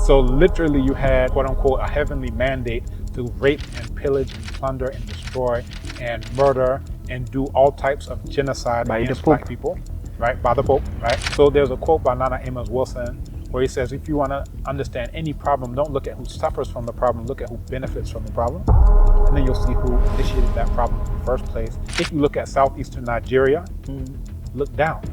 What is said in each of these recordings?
So literally you had, quote unquote, a heavenly mandate to rape and pillage and plunder and destroy and murder and do all types of genocide against black people, right? By the Pope, right? So there's a quote by Nana Amos Wilson where he says, if you want to understand any problem, don't look at who suffers from the problem, look at who benefits from the problem. And then you'll see who initiated that problem in the first place. If you look at southeastern Nigeria, look down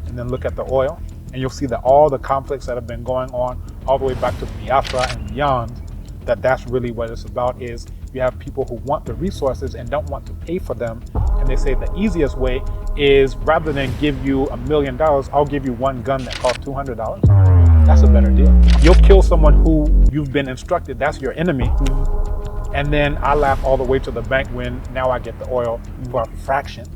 and then look at the oil, and you'll see that all the conflicts that have been going on all the way back to Biafra and beyond, that's really what it's about. Is you have people who want the resources and don't want to pay for them, and they say the easiest way is, rather than give you $1 million, I'll give you one gun that costs $200. That's a better deal. You'll kill someone who you've been instructed that's your enemy, and then I laugh all the way to the bank when now I get the oil for a fraction,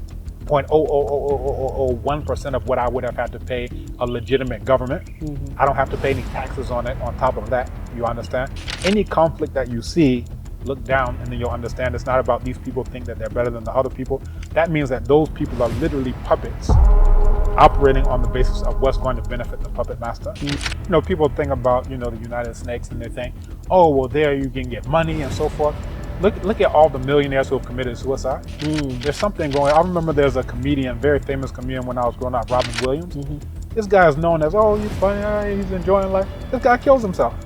0.00001% of what I would have had to pay a legitimate government. I don't have to pay any taxes on it on top of that, you understand? Any conflict that you see, look down and then you'll understand it's not about these people think that they're better than the other people. That means that those people are literally puppets operating on the basis of what's going to benefit the puppet master. You know, people think about, the United Snakes and they think, oh, well, there you can get money and so forth. Look at all the millionaires who have committed suicide. There's something going on. I remember there's a comedian, very famous comedian when I was growing up, Robin Williams. This guy is known as, oh, he's funny, he's enjoying life. This guy kills himself.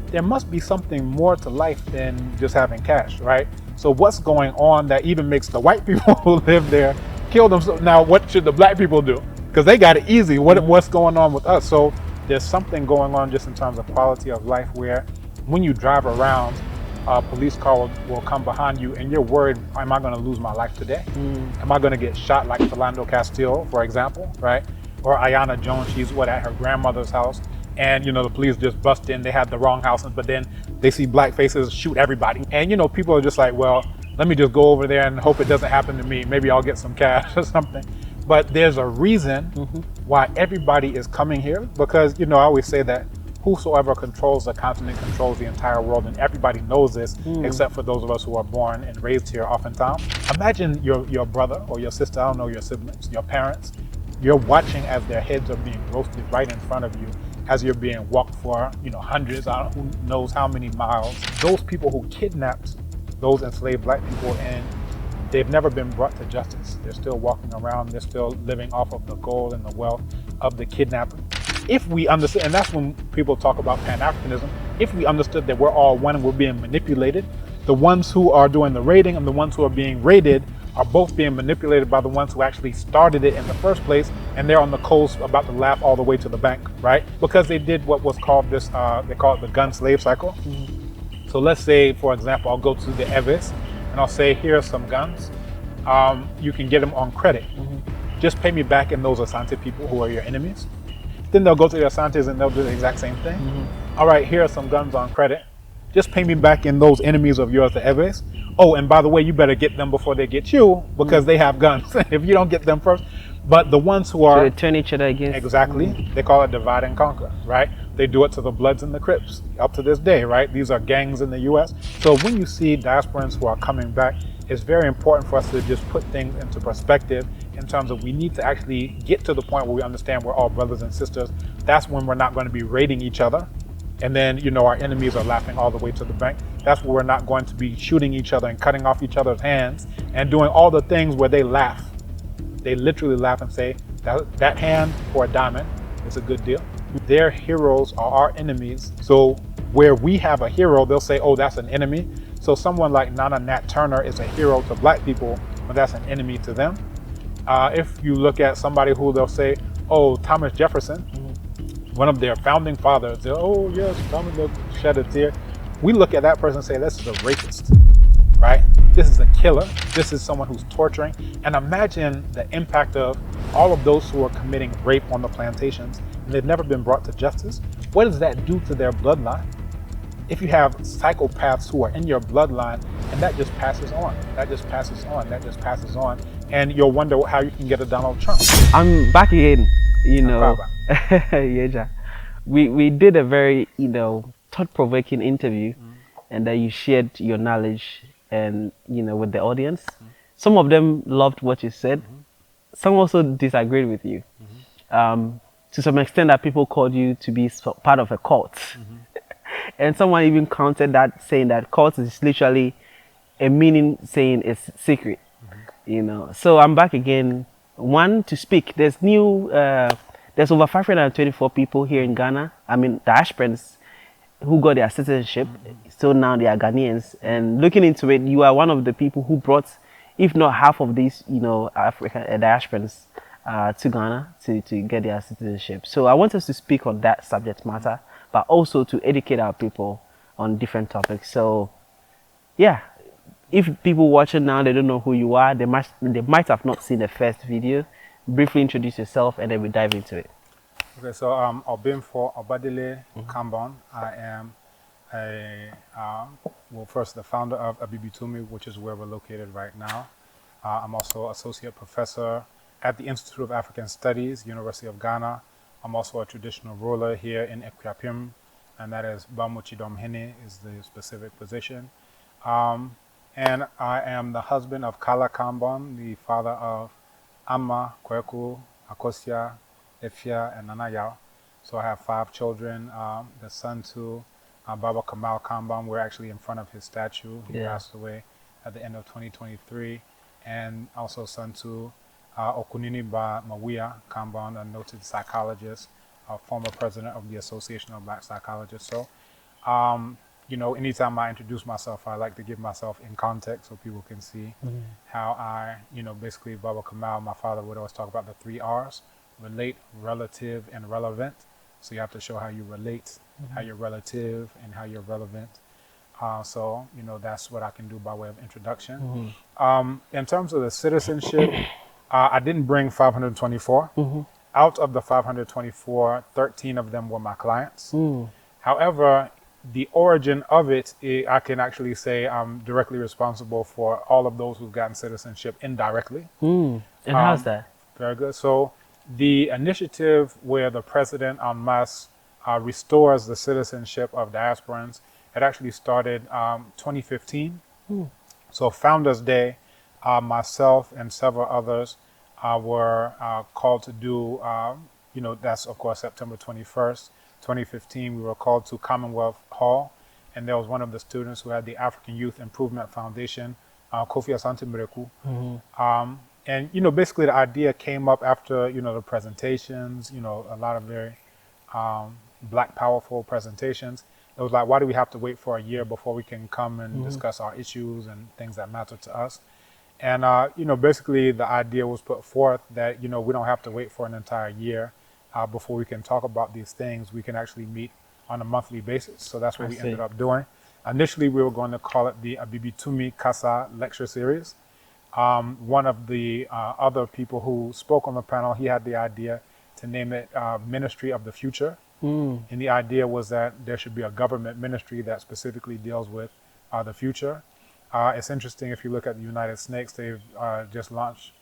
There must be something more to life than just having cash, right? So what's going on that even makes the white people who live there kill themselves? Now, what should the black people do? Because they got it easy. What's going on with us? So there's something going on just in terms of quality of life where when you drive around, a police car will come behind you and you're worried, am I going to lose my life today? Am I going to get shot like Philando Castile, for example, right? Or Ayanna Jones, she's at her grandmother's house, and the police just bust in, they had the wrong house, but then they see black faces, shoot everybody. And people are just like, well, let me just go over there and hope it doesn't happen to me. Maybe I'll get some cash or something. But there's a reason why everybody is coming here, because I always say that whosoever controls the continent controls the entire world, and everybody knows this, except for those of us who are born and raised here oftentimes. Imagine your brother or your sister, I don't know, your siblings, your parents, you're watching as their heads are being roasted right in front of you, as you're being walked for, hundreds, who knows how many miles. Those people who kidnapped those enslaved black people, and they've never been brought to justice. They're still walking around, they're still living off of the gold and the wealth of the kidnapper. If we understood, and that's when people talk about Pan-Africanism, if we understood that we're all one and we're being manipulated, the ones who are doing the raiding and the ones who are being raided are both being manipulated by the ones who actually started it in the first place, and they're on the coast about to laugh all the way to the bank, right? Because they did what was called this, they call it the gun slave cycle. So let's say, for example, I'll go to the Evis and I'll say, here are some guns. You can get them on credit. Just pay me back in those Asante people who are your enemies. Then they'll go to the Asantes and they'll do the exact same thing. All right, here are some guns on credit. Just pay me back in those enemies of yours, the Eves. Oh, and by the way, you better get them before they get you, because they have guns. If you don't get them first. But the ones who are... So they turn each other against... Exactly. They call it divide and conquer, right? They do it to the Bloods and the Crips up to this day, right? These are gangs in the U.S. So when you see diasporans who are coming back, it's very important for us to just put things into perspective in terms of we need to actually get to the point where we understand we're all brothers and sisters. That's when we're not going to be raiding each other. And then, our enemies are laughing all the way to the bank. That's where we're not going to be shooting each other and cutting off each other's hands and doing all the things where they laugh. They literally laugh and say, that hand for a diamond is a good deal. Their heroes are our enemies. So where we have a hero, they'll say, oh, that's an enemy. So someone like Nana Nat Turner is a hero to black people, but that's an enemy to them. If you look at somebody who they'll say, oh, Thomas Jefferson, one of their founding fathers, they're, oh yes, Thomas, they'll shed a tear. We look at that person and say, this is a rapist, right? This is a killer. This is someone who's torturing. And imagine the impact of all of those who are committing rape on the plantations and they've never been brought to justice. What does that do to their bloodline? If you have psychopaths who are in your bloodline, and that just passes on, that just passes on, that just passes on, and you'll wonder how you can get a Donald Trump. I'm back again, Yeah, we did a very, thought-provoking interview, and that you shared your knowledge and, with the audience. Some of them loved what you said. Some also disagreed with you. To some extent that people called you to be part of a cult. And someone even countered that, saying that cult is literally a meaning saying it's secret. You know, so I'm back again. One, to speak. There's there's over 524 people here in Ghana. I mean, diasporans who got their citizenship. So now they are Ghanaians. And looking into it, you are one of the people who brought, if not half of these, you know, African diasporans to Ghana to get their citizenship. So I want us to speak on that subject matter, but also to educate our people on different topics. So, yeah. If people watching now, they don't know who you are, they might have not seen the first video. Briefly introduce yourself and then we dive into it. Okay, so Obimfo Obadile Kambon. I am first the founder of Abibitumi, which is where we're located right now. I'm also associate professor at the Institute of African Studies, University of Ghana. I'm also a traditional ruler here in Ekwiapim, and that is Bamuchidomhene is the specific position. And I am the husband of Kala Kambon, the father of Amma, Kweku, Akosia, Efia, and Nanayao. So I have 5 children. The son to Baba Kamal Kambon, we're actually in front of his statue. He passed away at the end of 2023. And also son to Okunini Ba Mawia Kambon, a noted psychologist, former president of the Association of Black Psychologists. So, you know, anytime I introduce myself, I like to give myself in context so people can see how I, you know, basically Baba Kamal, my father would always talk about the 3 R's: relate, relative, and relevant. So you have to show how you relate, how you're relative, and how you're relevant. So, you know, that's what I can do by way of introduction. In terms of the citizenship, I didn't bring 524. Out of the 524, 13 of them were my clients. However, the origin of it, I can actually say I'm directly responsible for all of those who've gotten citizenship indirectly. And how's that? Very good. So the initiative where the president en masse restores the citizenship of diasporans, it actually started 2015. So Founders Day, myself and several others were called to do, you know, that's of course September 21st. 2015, we were called to Commonwealth Hall, and there was one of the students who had the African Youth Improvement Foundation, Kofi Asante Miraku. And, you know, basically the idea came up after, you know, the presentations, you know, a lot of very Black powerful presentations. It was like, why do we have to wait for a year before we can come and discuss our issues and things that matter to us? And, you know, basically the idea was put forth that, you know, we don't have to wait for an entire year before we can talk about these things. We can actually meet on a monthly basis. So that's what we ended up doing. Initially, we were going to call it the Abibitumi Kasa Lecture Series. One of the other people who spoke on the panel, he had the idea to name it Ministry of the Future. And the idea was that there should be a government ministry that specifically deals with the future. It's interesting, if you look at the United Snakes, they've just launched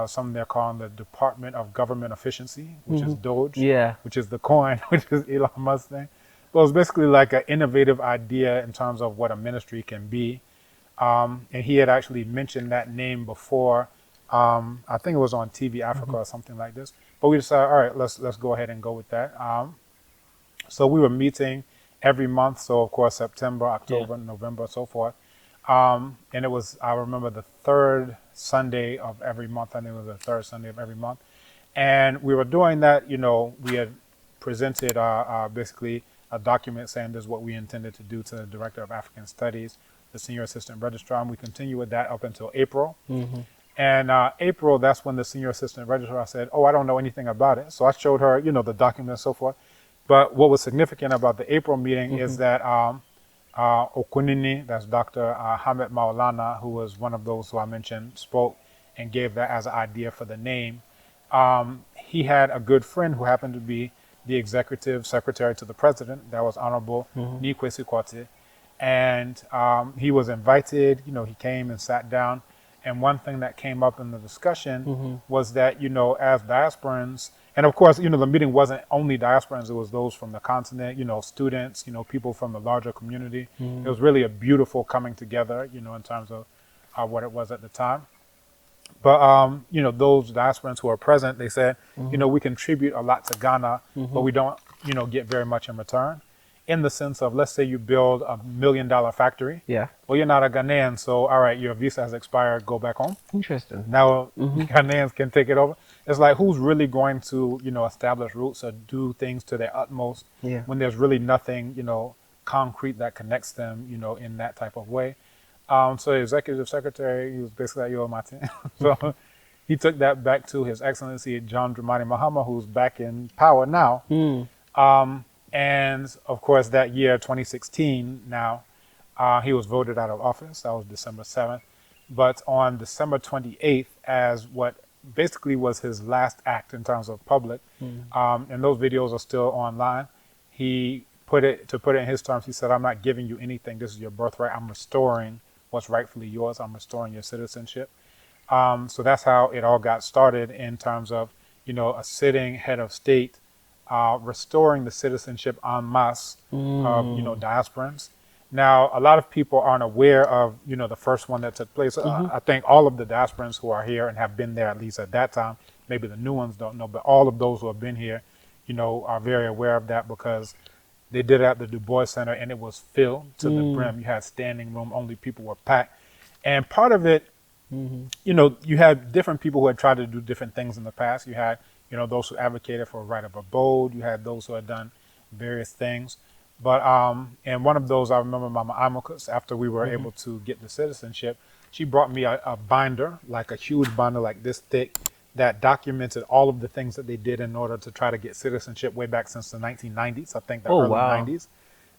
something they're calling the Department of Government Efficiency, which is Doge, which is the coin, which is Elon Musk's thing. Well, it's basically like an innovative idea in terms of what a ministry can be. And he had actually mentioned that name before. I think it was on TV Africa or something like this. But we decided, all right, let's go ahead and go with that. So we were meeting every month. So of course, September, October, November, so forth. And it was, I remember, the 3rd Sunday of every month. I think it was the 3rd Sunday of every month. And we were doing that, you know, we had presented basically a document saying this is what we intended to do to the Director of African Studies, the Senior Assistant Registrar, and we continue with that up until April. And April, that's when the Senior Assistant Registrar said, oh, I don't know anything about it. So I showed her, you know, the document and so forth. But what was significant about the April meeting is that Okunini, that's Dr. Hamed Maulana, who was one of those who I mentioned, spoke and gave that as an idea for the name. He had a good friend who happened to be the executive secretary to the president, that was Honorable Nikwesi Kwate. And he was invited, you know, he came and sat down. And one thing that came up in the discussion was that, you know, as diasporans, and of course, you know, the meeting wasn't only diasporans, it was those from the continent, you know, students, you know, people from the larger community. It was really a beautiful coming together, you know, in terms of what it was at the time. But, you know, those diasporans who are present, they said, you know, we contribute a lot to Ghana, but we don't, you know, get very much in return. in the sense of, let's say you build $1 million factory. Yeah. Well, you're not a Ghanaian, so all right, your visa has expired, go back home. Interesting. Now Ghanaians can take it over. It's like, who's really going to, establish roots or do things to their utmost when there's really nothing, concrete that connects them, in that type of way. So the executive secretary, he was basically like, yo, Martin. So he took that back to His Excellency John Dramani Mahama, who's back in power now. And of course, that year, 2016, now, he was voted out of office. That was December 7th. But on December 28th, as what basically was his last act in terms of public, and those videos are still online, he put it in his terms, he said, I'm not giving you anything. This is your birthright. I'm restoring what's rightfully yours. I'm restoring your citizenship. So that's how it all got started in terms of, a sitting head of state restoring the citizenship en masse of, diasporans. Now, a lot of people aren't aware of, the first one that took place. I think all of the diasporans who are here and have been there, at least at that time, maybe the new ones don't know, but all of those who have been here, are very aware of that because they did it at the Du Bois Center and it was filled to the brim. You had standing room, only people were packed. And part of it, you had different people who had tried to do different things in the past. You had, those who advocated for a right of abode. You had those who had done various things. But and one of those, I remember Mama Amicus, after we were able to get the citizenship, she brought me a binder, like a huge binder like this thick, that documented all of the things that they did in order to try to get citizenship way back since the 1990s, I think the early 90s.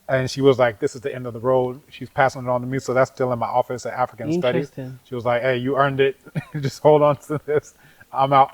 And she was like, this is the end of the road. She's passing it on to me. So that's still in my office at African Studies. She was like, hey, you earned it. Just hold on to this. I'm out.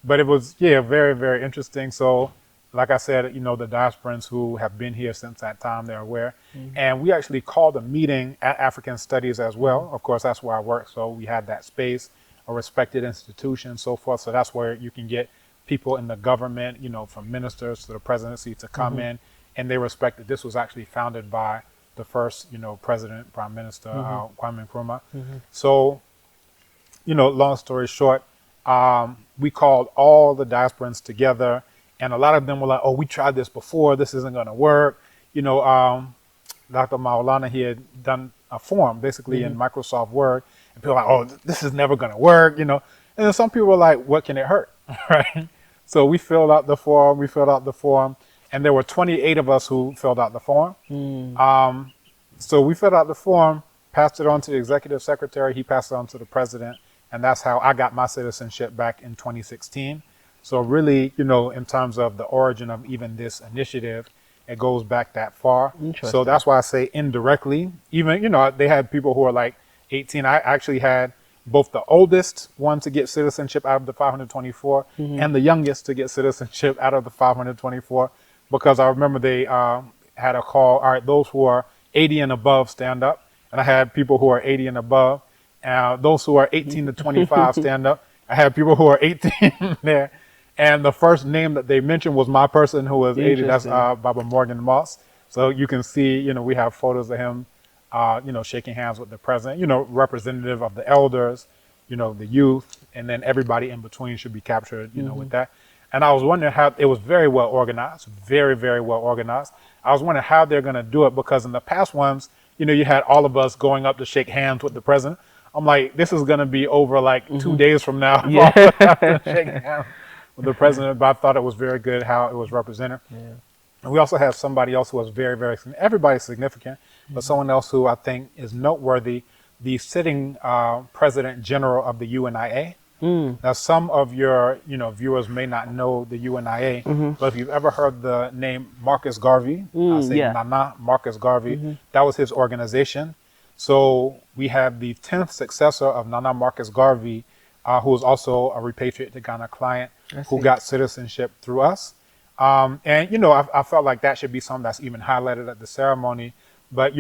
But it was, very, very interesting. So like I said, the diasporans who have been here since that time, they're aware. And we actually called a meeting at African Studies as well. Of course, that's where I work. So we had that space, a respected institution, so forth. So that's where you can get people in the government, from ministers to the presidency to come in. And they respect that this was actually founded by the first, president, prime minister, Kwame Nkrumah. So, long story short, we called all the diasporans together, and a lot of them were like, oh, we tried this before, this isn't going to work. Dr. Maulana, he had done a form basically in Microsoft Word, and people were like, oh, this is never going to work, And then some people were like, what can it hurt, right? So we filled out the form, and there were 28 of us who filled out the form. So we filled out the form, passed it on to the executive secretary, he passed it on to the president, and that's how I got my citizenship back in 2016. So really, in terms of the origin of even this initiative, it goes back that far. So that's why I say indirectly, even, they had people who are like 18. I actually had both the oldest one to get citizenship out of the 524 and the youngest to get citizenship out of the 524, because I remember they had a call, all right, those who are 80 and above stand up. And I had people who are 80 and above. Those who are 18 to 25 stand up. I had people who are 18 there. And the first name that they mentioned was my person who was 80. That's Baba Morgan Moss. So you can see, we have photos of him, shaking hands with the president, representative of the elders, the youth, and then everybody in between should be captured, with that. And I was wondering how it was very well organized, very, very well organized. I was wondering how they're going to do it, because in the past ones, you had all of us going up to shake hands with the president. I'm like, this is going to be over like 2 days from now. Shaking hands with the president, but I thought it was very good how it was represented. And we also have somebody else who was very, very, everybody's significant, but someone else who I think is noteworthy, the sitting president general of the UNIA. Now, some of your, viewers may not know the UNIA, but if you've ever heard the name Marcus Garvey, I say Nana Marcus Garvey, that was his organization. So we have the 10th successor of Nana Marcus Garvey, who is also a Repatriate to Ghana client, who got citizenship through us. And, I felt like that should be something that's even highlighted at the ceremony. But,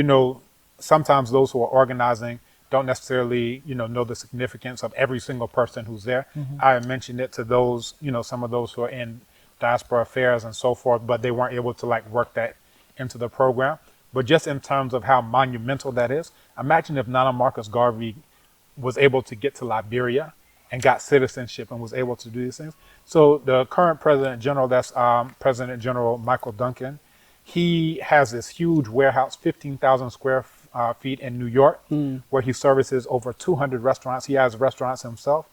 sometimes those who are organizing don't necessarily, know the significance of every single person who's there. I mentioned it to those, some of those who are in diaspora affairs and so forth, but they weren't able to work that into the program. But just in terms of how monumental that is, imagine if Nana Marcus Garvey was able to get to Liberia and got citizenship and was able to do these things. So the current President General, that's President General Michael Duncan, He has this huge warehouse, 15,000 square feet in New York, where he services over 200 restaurants. He has restaurants himself.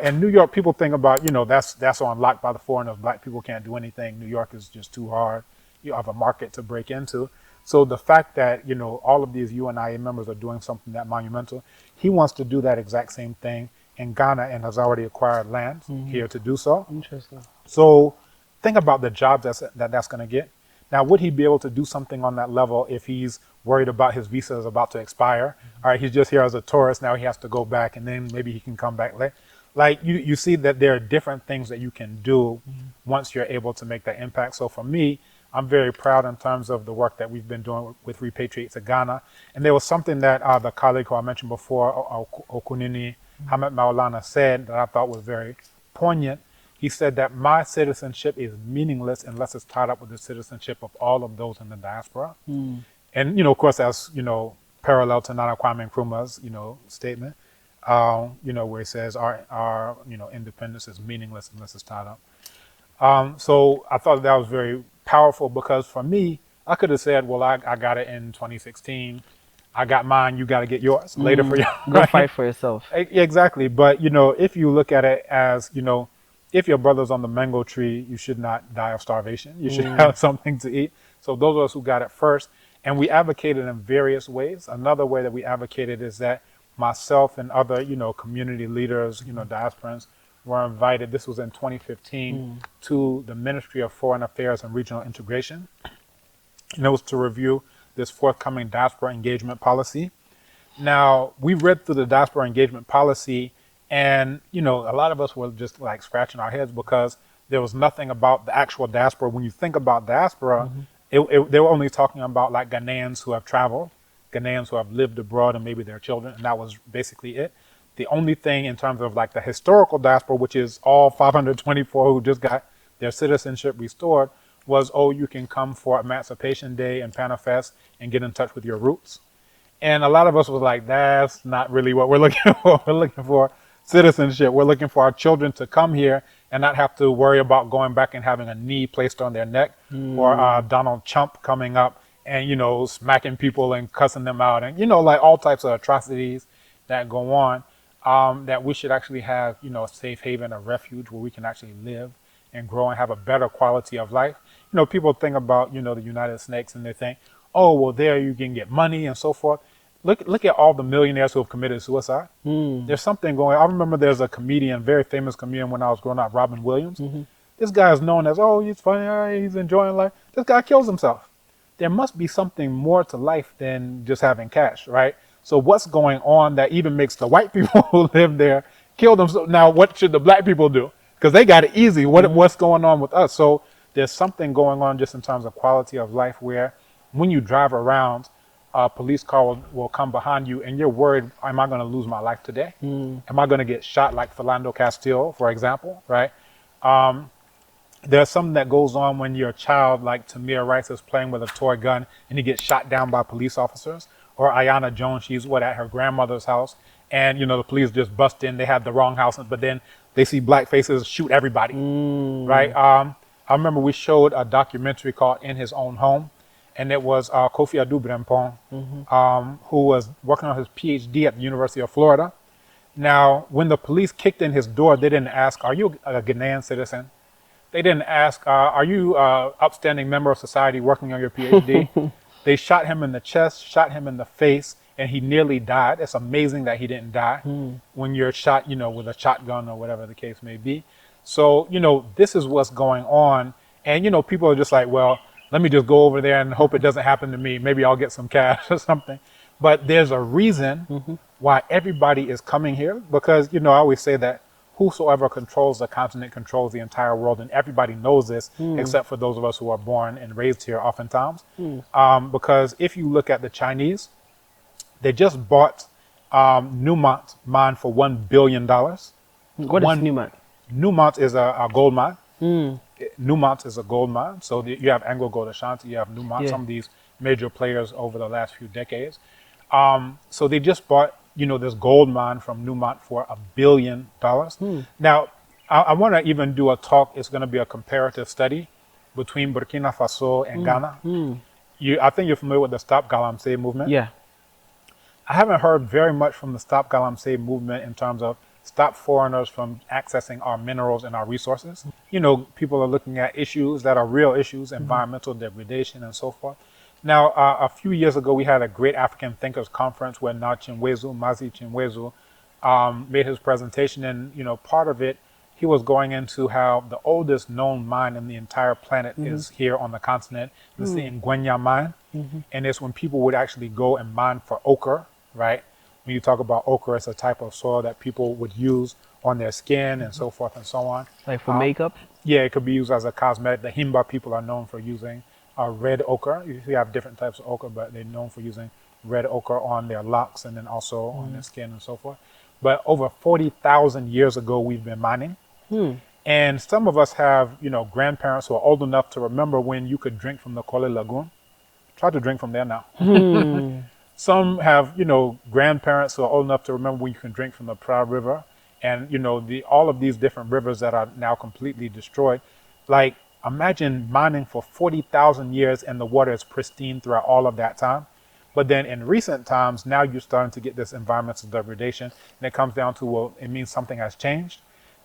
In New York, people think about, that's on lock by the foreigners. Black people can't do anything. New York is just too hard. You have a market to break into. So the fact that, all of these UNIA members are doing something that monumental, he wants to do that exact same thing in Ghana and has already acquired land here to do so. Interesting. So think about the jobs that's going to get. Now, would he be able to do something on that level if he's worried about his visa is about to expire? All right, he's just here as a tourist. Now he has to go back, and then maybe he can come back later. Like you see that there are different things that you can do once you're able to make that impact. So for me, I'm very proud in terms of the work that we've been doing with Repatriate to Ghana. And there was something that the colleague who I mentioned before, Okunini Hamed Maulana, said that I thought was very poignant. He said that my citizenship is meaningless unless it's tied up with the citizenship of all of those in the diaspora. And, of course, that's, parallel to Nana Kwame Nkrumah's, statement, where he says our independence is meaningless unless it's tied up. So I thought that was very powerful because for me, I could have said, well, I got it in 2016. I got mine, you got to get yours later for you. Go fight for yourself. Exactly. But, if you look at it as, if your brother's on the mango tree, you should not die of starvation. You should have something to eat. So those of us who got it first, and we advocated in various ways. Another way that we advocated is that myself and other, community leaders, diasporans were invited. This was in 2015 to the Ministry of Foreign Affairs and Regional Integration. And it was to review this forthcoming diaspora engagement policy. Now, we read through the diaspora engagement policy, and, a lot of us were just like scratching our heads because there was nothing about the actual diaspora. When you think about diaspora, they were only talking about like Ghanaians who have traveled, Ghanaians who have lived abroad and maybe their children, and that was basically it. The only thing in terms of like the historical diaspora, which is all 524 who just got their citizenship restored, was, you can come for Emancipation Day and Pan-Africanism and get in touch with your roots. And a lot of us was like, that's not really what we're looking for. We're looking for citizenship. We're looking for our children to come here and not have to worry about going back and having a knee placed on their neck or Donald Trump coming up and, smacking people and cussing them out and, like all types of atrocities that go on, that we should actually have, a safe haven, a refuge where we can actually live and grow and have a better quality of life. People think about, the United Snakes and they think, oh, well, there you can get money and so forth. Look at all the millionaires who have committed suicide. There's something going on. I remember there's a comedian, very famous comedian when I was growing up, Robin Williams. This guy is known as, he's funny, he's enjoying life. This guy kills himself. There must be something more to life than just having cash, right? So what's going on that even makes the white people who live there kill themselves? Now, what should the black people do? Because they got it easy. What's going on with us? So there's something going on just in terms of quality of life where when you drive around, a police car will come behind you and you're worried, am I going to lose my life today? Am I going to get shot like Philando Castile, for example, right? There's something that goes on when you're a child, like Tamir Rice is playing with a toy gun and he gets shot down by police officers. Or Ayanna Jones, she's at her grandmother's house and, the police just bust in, they have the wrong house, but then they see black faces shoot everybody, right? I remember we showed a documentary called In His Own Home. And it was Kofi Adu-Brempong, who was working on his PhD at the University of Florida. Now, when the police kicked in his door, they didn't ask, are you a Ghanaian citizen? They didn't ask, are you an upstanding member of society working on your PhD? They shot him in the chest, shot him in the face, and he nearly died. It's amazing that he didn't die when you're shot, with a shotgun or whatever the case may be. So, this is what's going on. And, people are just like, well, let me just go over there and hope it doesn't happen to me. Maybe I'll get some cash or something. But there's a reason why everybody is coming here because, I always say that whosoever controls the continent controls the entire world. And everybody knows this, except for those of us who are born and raised here oftentimes. Because if you look at the Chinese, they just bought Newmont mine for $1 billion. What is Newmont? Newmont is a gold mine. Newmont is a gold mine. So you have Anglo Gold Ashanti, you have Newmont, some of these major players over the last few decades. So they just bought, this gold mine from Newmont for $1 billion. Now, I want to even do a talk. It's going to be a comparative study between Burkina Faso and Ghana. I think you're familiar with the Stop Galamsey movement. Yeah. I haven't heard very much from the Stop Galamsey movement in terms of stop foreigners from accessing our minerals and our resources. You know, people are looking at issues that are real issues, environmental degradation and so forth. Now, a few years ago, we had a great African Thinkers Conference where Mazi Chinwezu, made his presentation. And, you know, part of it, he was going into how the oldest known mine in the entire planet is here on the continent. This is the Ngwenya mine. And it's when people would actually go and mine for ochre, right? When you talk about ochre, it's a type of soil that people would use on their skin and so forth and so on. Like for makeup? Yeah, it could be used as a cosmetic. The Himba people are known for using red ochre. You have different types of ochre, but they're known for using red ochre on their locks and then also on their skin and so forth. But over 40,000 years ago, we've been mining. And some of us have, you know, grandparents who are old enough to remember when you could drink from the Kole Lagoon. Try to drink from there now. Some have, you know, grandparents who are old enough to remember when you can drink from the Pra River. And, you know, all of these different rivers that are now completely destroyed. Like, imagine mining for 40,000 years and the water is pristine throughout all of that time. But then in recent times, now you're starting to get this environmental degradation. And it comes down to, well, it means something has changed.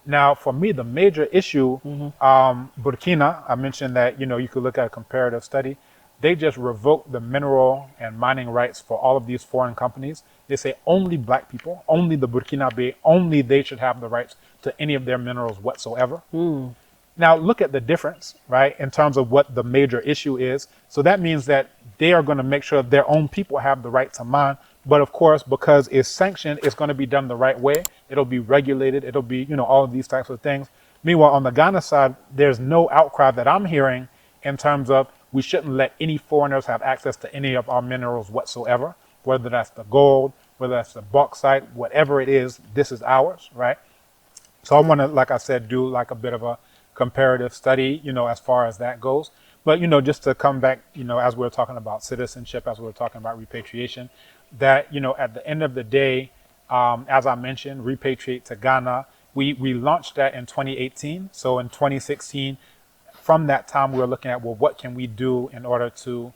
Now, for me, the major issue, Burkina, I mentioned that, you know, you could look at a comparative study. They just revoked the mineral and mining rights for all of these foreign companies. They say only black people, only the Burkinabe, only they should have the rights to any of their minerals whatsoever. Now, look at the difference, right, in terms of what the major issue is. So that means that they are going to make sure their own people have the right to mine. But of course, because it's sanctioned, it's going to be done the right way. It'll be regulated. It'll be, you know, all of these types of things. Meanwhile, on the Ghana side, there's no outcry that I'm hearing in terms of we shouldn't let any foreigners have access to any of our minerals whatsoever, whether that's the gold, whether that's the bauxite, whatever it is, this is ours, right? So I want to, like I said, do like a bit of a comparative study, you know, as far as that goes. But, you know, just to come back, you know, as we're talking about citizenship, as we're talking about repatriation, that, you know, at the end of the day, as I mentioned, repatriate to Ghana, we launched that in 2018. So in 2016, from that time, we were looking at, well, what can we do in order to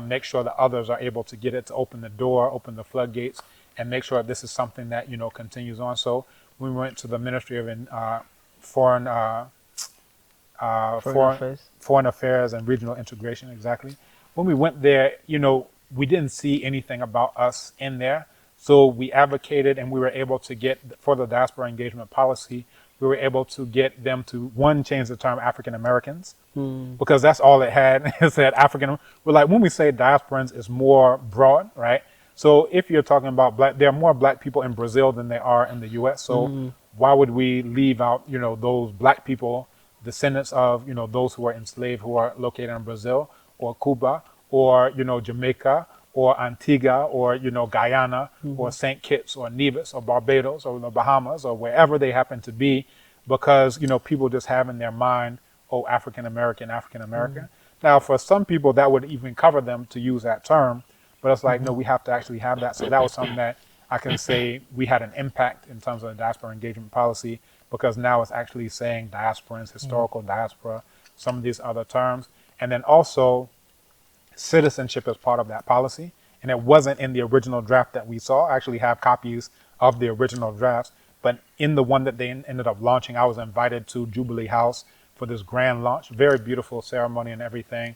make sure that others are able to get it, to open the door, open the floodgates, and make sure this is something that, you know, continues on. So we went to the Ministry of Foreign Affairs and Regional Integration, exactly. When we went there, you know, we didn't see anything about us in there. So we advocated and we were able to get, for the diaspora engagement policy, we were able to get them to, one, change the term African Americans, because that's all it had. It said African. We're like, when we say diasporans, it's more broad, right? So if you're talking about black, there are more black people in Brazil than there are in the US. So why would we leave out, you know, those black people, descendants of, you know, those who are enslaved, who are located in Brazil or Cuba or, you know, Jamaica or Antigua or, you know, Guyana or St. Kitts or Nevis or Barbados or the Bahamas or wherever they happen to be, because, you know, people just have in their mind, oh, African American. Now, for some people, that would even cover them to use that term, but it's like, no, we have to actually have that. So that was something that I can say we had an impact in terms of the diaspora engagement policy, because now it's actually saying diasporans, historical diaspora, some of these other terms. And then also citizenship is part of that policy. And it wasn't in the original draft that we saw. I actually have copies of the original drafts, but in the one that they ended up launching, I was invited to Jubilee House for this grand launch. Very beautiful ceremony and everything.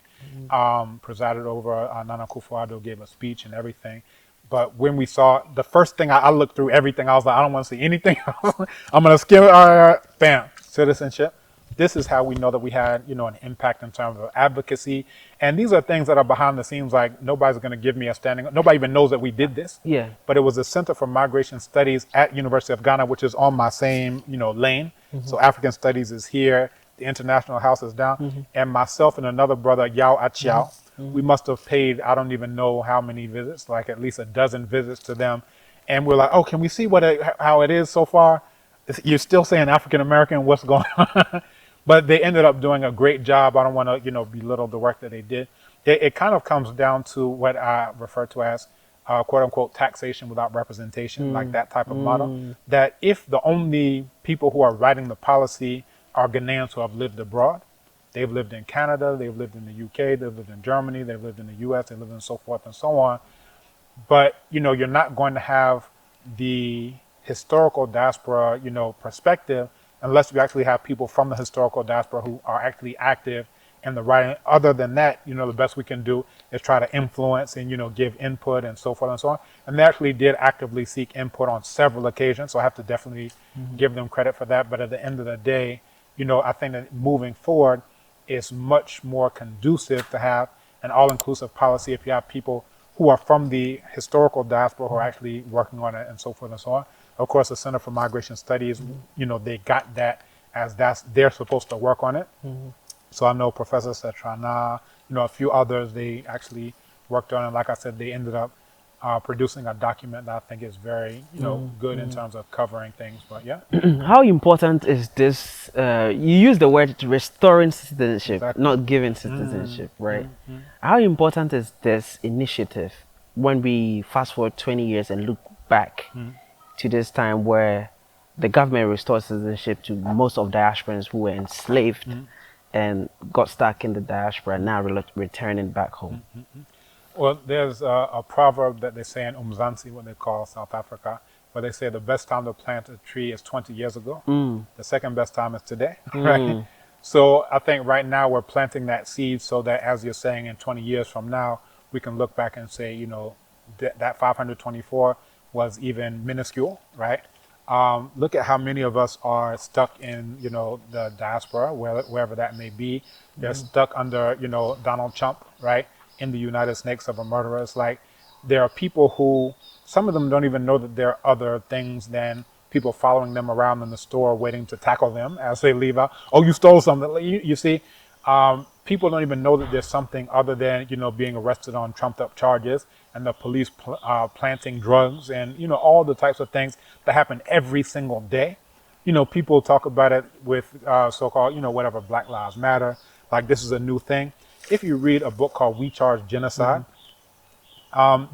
Presided over, Nana Akufo-Addo gave a speech and everything. But when we saw, the first thing I looked through everything, I was like, I don't want to see anything else. I'm going to skim it. All right, bam, citizenship. This is how we know that we had, you know, an impact in terms of advocacy. And these are things that are behind the scenes, like nobody's going to give me a standing. Nobody even knows that we did this. Yeah. But it was the Center for Migration Studies at University of Ghana, which is on my same, you know, lane. So African Studies is here. The International House is down. And myself and another brother, Yao Achiao, we must have paid, I don't even know how many visits, like at least a dozen visits to them. And we're like, oh, can we see how it is so far? You're still saying African American, what's going on? But they ended up doing a great job. I don't want to, you know, belittle the work that they did. It kind of comes down to what I refer to as quote unquote taxation without representation, like that type of model. That if the only people who are writing the policy are Ghanaians who have lived abroad, They've lived in Canada, they've lived in the UK, they've lived in Germany, they've lived in the US, they've lived in so forth and so on. But, you're not going to have the historical diaspora, perspective unless you actually have people from the historical diaspora who are actually active in the writing. Other than that, the best we can do is try to influence and, give input and so forth and so on. And they actually did actively seek input on several occasions. So I have to definitely give them credit for that. But at the end of the day, I think that moving forward is much more conducive to have an all-inclusive policy if you have people who are from the historical diaspora who are actually working on it and so forth and so on. Of course, the Center for Migration Studies, they got that as they're supposed to work on it. So I know Professor Setrana, a few others, they actually worked on it. Like I said, they ended up producing a document that I think is very, good in terms of covering things. But yeah. How important is this? You use the word restoring citizenship, Exactly. not giving citizenship, right? How important is this initiative when we fast forward 20 years and look back to this time where the government restored citizenship to most of diasporans who were enslaved and got stuck in the diaspora, now returning back home? Well, there's a proverb that they say in Umzansi, what they call South Africa, where they say the best time to plant a tree is 20 years ago. The second best time is today, right? So I think right now we're planting that seed so that, as you're saying, in 20 years from now, we can look back and say, that 524 was even minuscule, right? Look at how many of us are stuck in, the diaspora, wherever that may be. They're stuck under, Donald Trump, right? In the United Snakes of a Murderer. It's like there are people who, some of them don't even know that there are other things than people following them around in the store waiting to tackle them as they leave out. Oh, you stole something. You see, people don't even know that there's something other than, being arrested on trumped up charges and the police planting drugs and, all the types of things that happen every single day. People talk about it with so-called, whatever, Black Lives Matter, like this is a new thing. If you read a book called We Charge Genocide,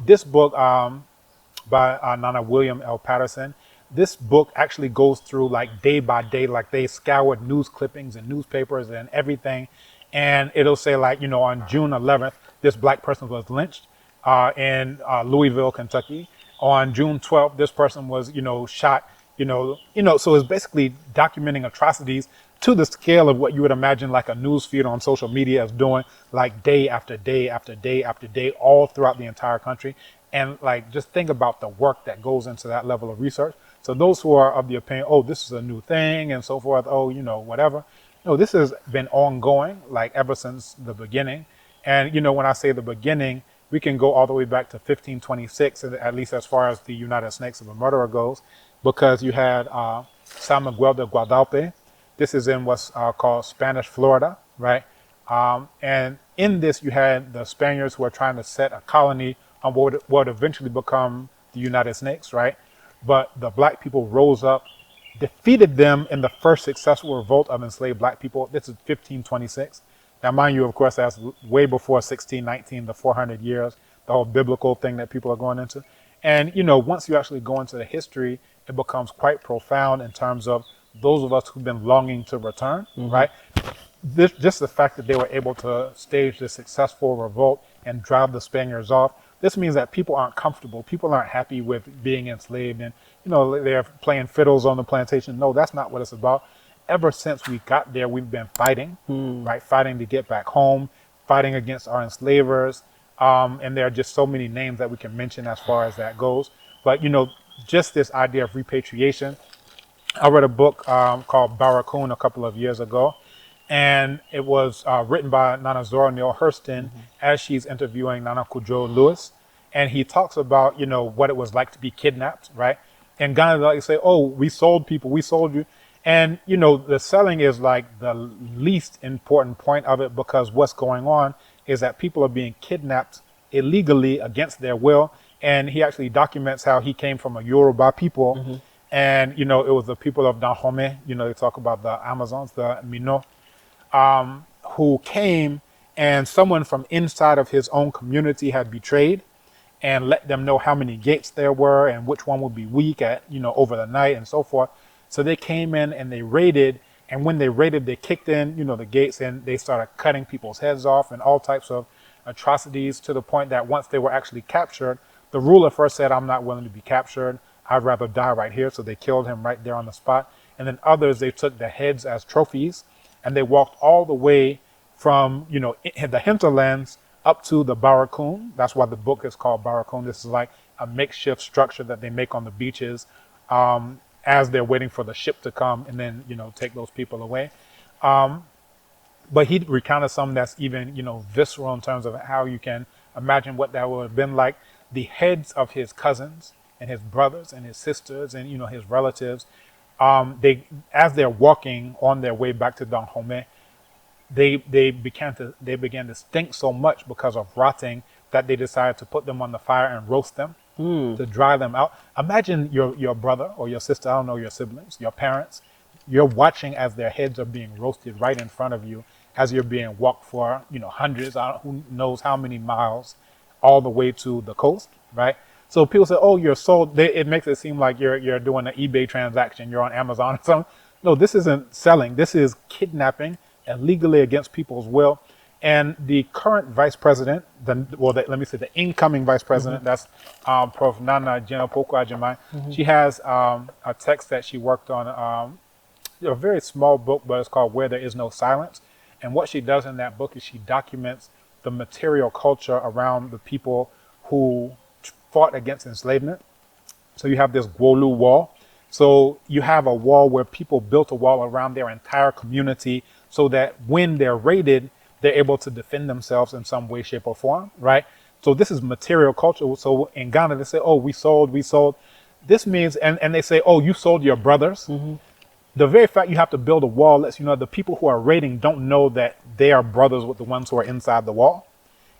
this book by Nana William L. Patterson, this book actually goes through like day by day, like they scoured news clippings and newspapers and everything. And it'll say like, on June 11th, this black person was lynched in Louisville, Kentucky. On June 12th, this person was, shot, so it's basically documenting atrocities to the scale of what you would imagine like a news feed on social media is doing, like day after day after day after day, all throughout the entire country. And like, just think about the work that goes into that level of research. So those who are of the opinion, oh, this is a new thing and so forth, oh, whatever. No, this has been ongoing, like ever since the beginning. And, when I say the beginning, we can go all the way back to 1526, at least as far as the United Snakes of a Murderer goes, because you had San Miguel de Guadalupe. This is in what's called Spanish Florida, right? And in this, you had the Spaniards who were trying to set a colony on what would eventually become the United Snakes, right? But the black people rose up, defeated them in the first successful revolt of enslaved black people. This is 1526. Now, mind you, of course, that's way before 1619, the 400 years, the whole biblical thing that people are going into. And, once you actually go into the history, it becomes quite profound in terms of those of us who've been longing to return, right? Just the fact that they were able to stage this successful revolt and drive the Spaniards off, this means that people aren't comfortable. People aren't happy with being enslaved and, they're playing fiddles on the plantation. No, that's not what it's about. Ever since we got there, we've been fighting, right? Fighting to get back home, fighting against our enslavers. And there are just so many names that we can mention as far as that goes. But, just this idea of repatriation. I read a book called Barracoon a couple of years ago, and it was written by Nana Zora Neale Hurston as she's interviewing Nana Kujo Lewis. And he talks about, what it was like to be kidnapped, right? And Ghana, like, say, oh, we sold people, we sold you. And, the selling is like the least important point of it, because what's going on is that people are being kidnapped illegally against their will. And he actually documents how he came from a Yoruba people. And, it was the people of Dahomey, they talk about the Amazons, the Mino, who came, and someone from inside of his own community had betrayed and let them know how many gates there were and which one would be weak at, over the night and so forth. So they came in and they raided, And when they raided, they kicked in, the gates, and they started cutting people's heads off and all types of atrocities, to the point that once they were actually captured, the ruler first said, "I'm not willing to be captured. I'd rather die right here." So they killed him right there on the spot. And then others, they took the heads as trophies, and they walked all the way from, the hinterlands up to the Barracoon. That's why the book is called Barracoon. This is like a makeshift structure that they make on the beaches as they're waiting for the ship to come and then, take those people away. But he recounted some that's even, visceral in terms of how you can imagine what that would have been like. The heads of his cousins and his brothers and his sisters and, his relatives, as they're walking on their way back to Dahomey, they began to stink so much because of rotting that they decided to put them on the fire and roast them to dry them out. Imagine your brother or your sister, I don't know, your siblings, your parents. You're watching as their heads are being roasted right in front of you as you're being walked for, hundreds, who knows how many miles, all the way to the coast, right? So people say, "Oh, you're sold." It makes it seem like you're doing an eBay transaction. You're on Amazon or something. No, this isn't selling. This is kidnapping illegally against people's will. And the current vice president, let me say the incoming vice president, that's Prof. Nana Jinapoko Ajimai. She has a text that she worked on, a very small book, but it's called Where There Is No Silence. And what she does in that book is she documents the material culture around the people who fought against enslavement. So you have this Gwolu wall. So you have a wall where people built a wall around their entire community so that when they're raided, they're able to defend themselves in some way, shape, or form, right? So this is material culture. So in Ghana, they say, "Oh, we sold." This means, and they say, "Oh, you sold your brothers." The very fact you have to build a wall lets you know the people who are raiding don't know that they are brothers with the ones who are inside the wall.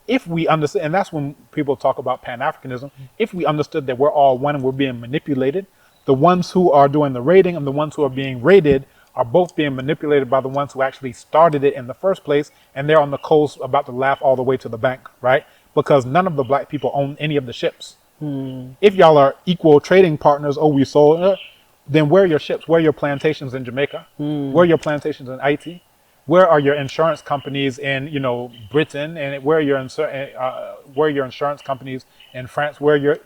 If we understand, and that's when people talk about Pan-Africanism, if we understood that we're all one and we're being manipulated, the ones who are doing the raiding and the ones who are being raided are both being manipulated by the ones who actually started it in the first place, and they're on the coast about to laugh all the way to the bank, right? Because none of the black people own any of the ships. If y'all are equal trading partners, "Oh, we sold," then where are your ships? Where are your plantations in Jamaica? Where are your plantations in Haiti? Where are your insurance companies in, Britain? And where are your insurance companies in France? Where your,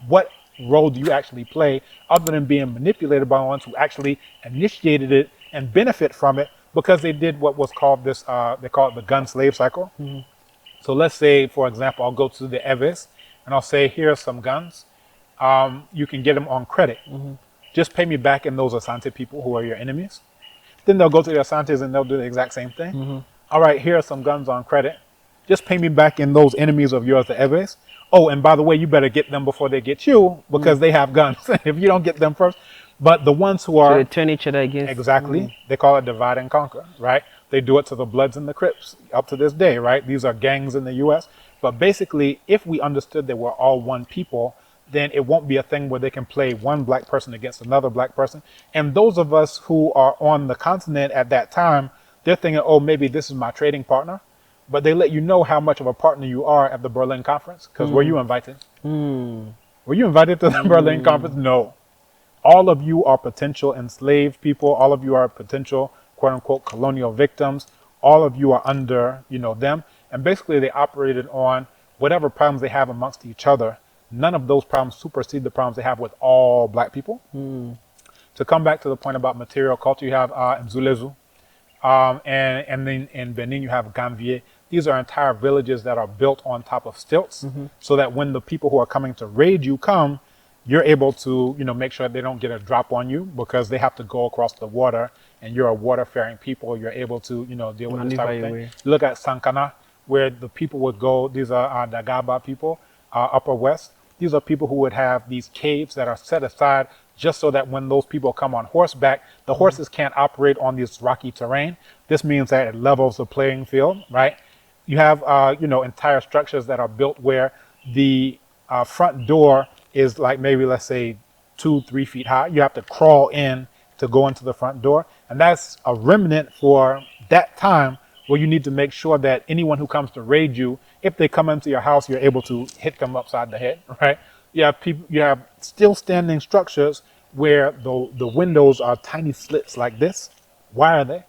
what role do you actually play other than being manipulated by the ones who actually initiated it and benefit from it because they did what was called they call it the gun slave cycle. So let's say, for example, I'll go to the Eves and I'll say, "Here are some guns. You can get them on credit. Just pay me back in those Asante people who are your enemies." Then they'll go to the Asantes and they'll do the exact same thing. "All right, here are some guns on credit. Just pay me back in those enemies of yours, the Eves. Oh, and by the way, you better get them before they get you because they have guns. If you don't get them first." But the ones who are... So they turn each other against... Exactly. They call it divide and conquer, right? They do it to the Bloods and the Crips up to this day, right? These are gangs in the U.S. But basically, if we understood that we're all one people, then it won't be a thing where they can play one black person against another black person. And those of us who are on the continent at that time, they're thinking, "Oh, maybe this is my trading partner." But they let you know how much of a partner you are at the Berlin conference. Because were you invited? Were you invited to the Berlin conference? No. All of you are potential enslaved people. All of you are potential, quote unquote, colonial victims. All of you are under, them. And basically they operated on whatever problems they have amongst each other. None of those problems supersede the problems they have with all black people. To come back to the point about material culture, you have Mzulezu. And then in Benin, you have Ganvier. These are entire villages that are built on top of stilts so that when the people who are coming to raid you come, you're able to, make sure they don't get a drop on you because they have to go across the water and you're a water-faring people. You're able to, deal with this type of thing. Look at Sankana, where the people would go. These are Dagaba people, Upper West. These are people who would have these caves that are set aside just so that when those people come on horseback, the horses can't operate on this rocky terrain. This means that it levels the playing field, right? You have, entire structures that are built where the front door is like maybe, let's say, 2-3 feet high. You have to crawl in to go into the front door. And that's a remnant for that time where you need to make sure that anyone who comes to raid you, if they come into your house, you're able to hit them upside the head, right? You have still standing structures where the windows are tiny slits like this, Why are they?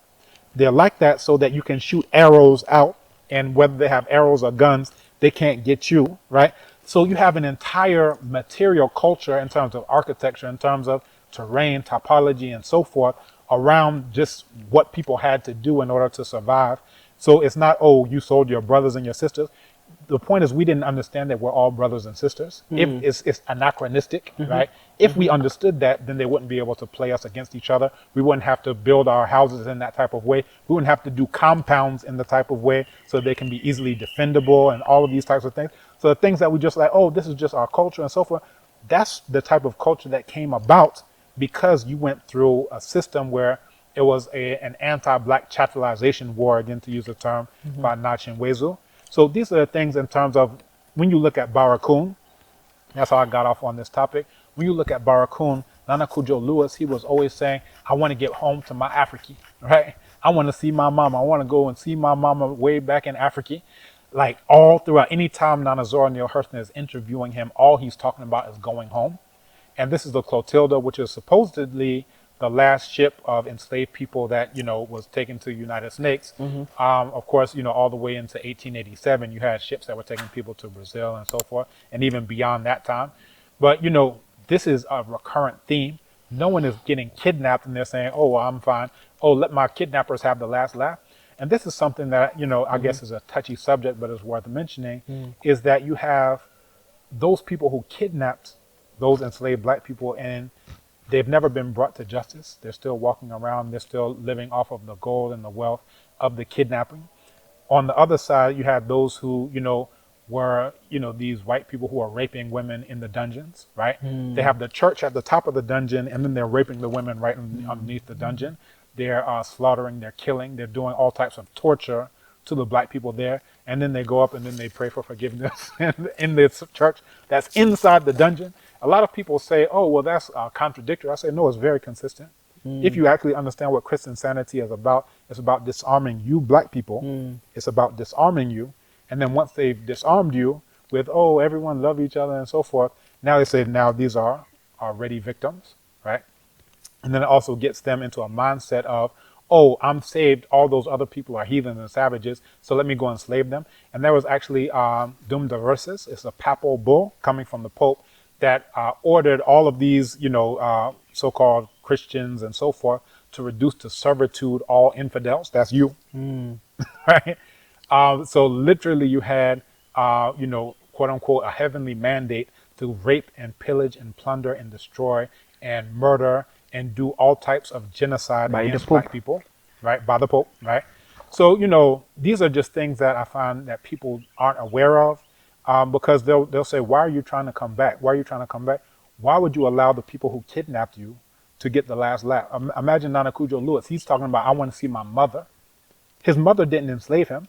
They're like that so that you can shoot arrows out, and whether they have arrows or guns, they can't get you, right? So you have an entire material culture in terms of architecture, in terms of terrain, topology, and so forth around just what people had to do in order to survive. So it's not, oh, you sold your brothers and your sisters. The point is, we didn't understand that we're all brothers and sisters. If it's anachronistic, right? If we understood that, then they wouldn't be able to play us against each other. We wouldn't have to build our houses in that type of way. We wouldn't have to do compounds in the type of way so they can be easily defendable and all of these types of things. So the things that we just like, oh, this is just our culture and so forth. That's the type of culture that came about because you went through a system where it was an anti-black chattelization war, again, to use the term by Nachimwezu. So these are the things in terms of when you look at Barakun, that's how I got off on this topic. When you look at Barakun, Nana Kujo Lewis, he was always saying, I want to get home to my Africa, right? I want to see my mama. I want to go and see my mama way back in Africa. Like all throughout, any time Nana Zora Neale Hurston is interviewing him, all he's talking about is going home. And this is the Clotilda, which is supposedly the last ship of enslaved people that, you know, was taken to United States. Of course, you know, all the way into 1887, you had ships that were taking people to Brazil and so forth, and even beyond that time. But, you know, this is a recurrent theme. No one is getting kidnapped and they're saying, oh, well, I'm fine. Oh, let my kidnappers have the last laugh. And this is something that, you know, I guess is a touchy subject, but is worth mentioning, is that you have those people who kidnapped those enslaved black people, and they've never been brought to justice. They're still walking around. They're still living off of the gold and the wealth of the kidnapping. On the other side, you had those who, you know, were, you know, these white people who are raping women in the dungeons, right? They have the church at the top of the dungeon, and then they're raping the women right underneath the dungeon. They're slaughtering, they're killing, they're doing all types of torture to the black people there. And then they go up and then they pray for forgiveness in this church that's inside the dungeon. A lot of people say, oh, well, that's contradictory. I say, no, it's very consistent. If you actually understand what Christian sanity is about, it's about disarming you black people. It's about disarming you. And then once they've disarmed you with, oh, everyone love each other and so forth, now they say, now these are already victims, right? And then it also gets them into a mindset of, oh, I'm saved. All those other people are heathens and savages, so let me go enslave them. And there was actually Dum Diversus. It's a papal bull coming from the Pope that ordered all of these, you know, so-called Christians and so forth to reduce to servitude all infidels. That's you, right? So literally you had, you know, quote unquote, a heavenly mandate to rape and pillage and plunder and destroy and murder and do all types of genocide against black people, right? By the Pope, right? So, you know, these are just things that I find that people aren't aware of, because they'll say, why are you trying to come back? Why are you trying to come back? Why would you allow the people who kidnapped you to get the last laugh? Imagine Nana Kujo Lewis. He's talking about, I want to see my mother. His mother didn't enslave him.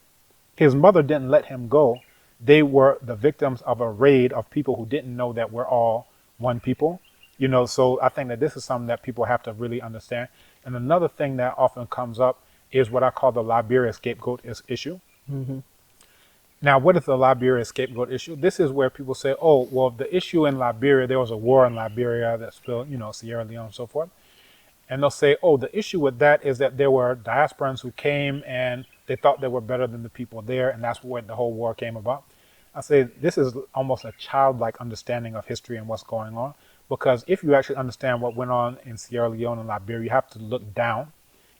His mother didn't let him go. They were the victims of a raid of people who didn't know that we're all one people. You know, so I think that this is something that people have to really understand. And another thing that often comes up is what I call the Liberia scapegoat issue. Now, what is the Liberia scapegoat issue? This is where people say, oh, well, the issue in Liberia, there was a war in Liberia that spilled, you know, Sierra Leone and so forth. And they'll say, oh, the issue with that is that there were diasporans who came and they thought they were better than the people there, and that's where the whole war came about. I say this is almost a childlike understanding of history and what's going on. Because if you actually understand what went on in Sierra Leone and Liberia, you have to look down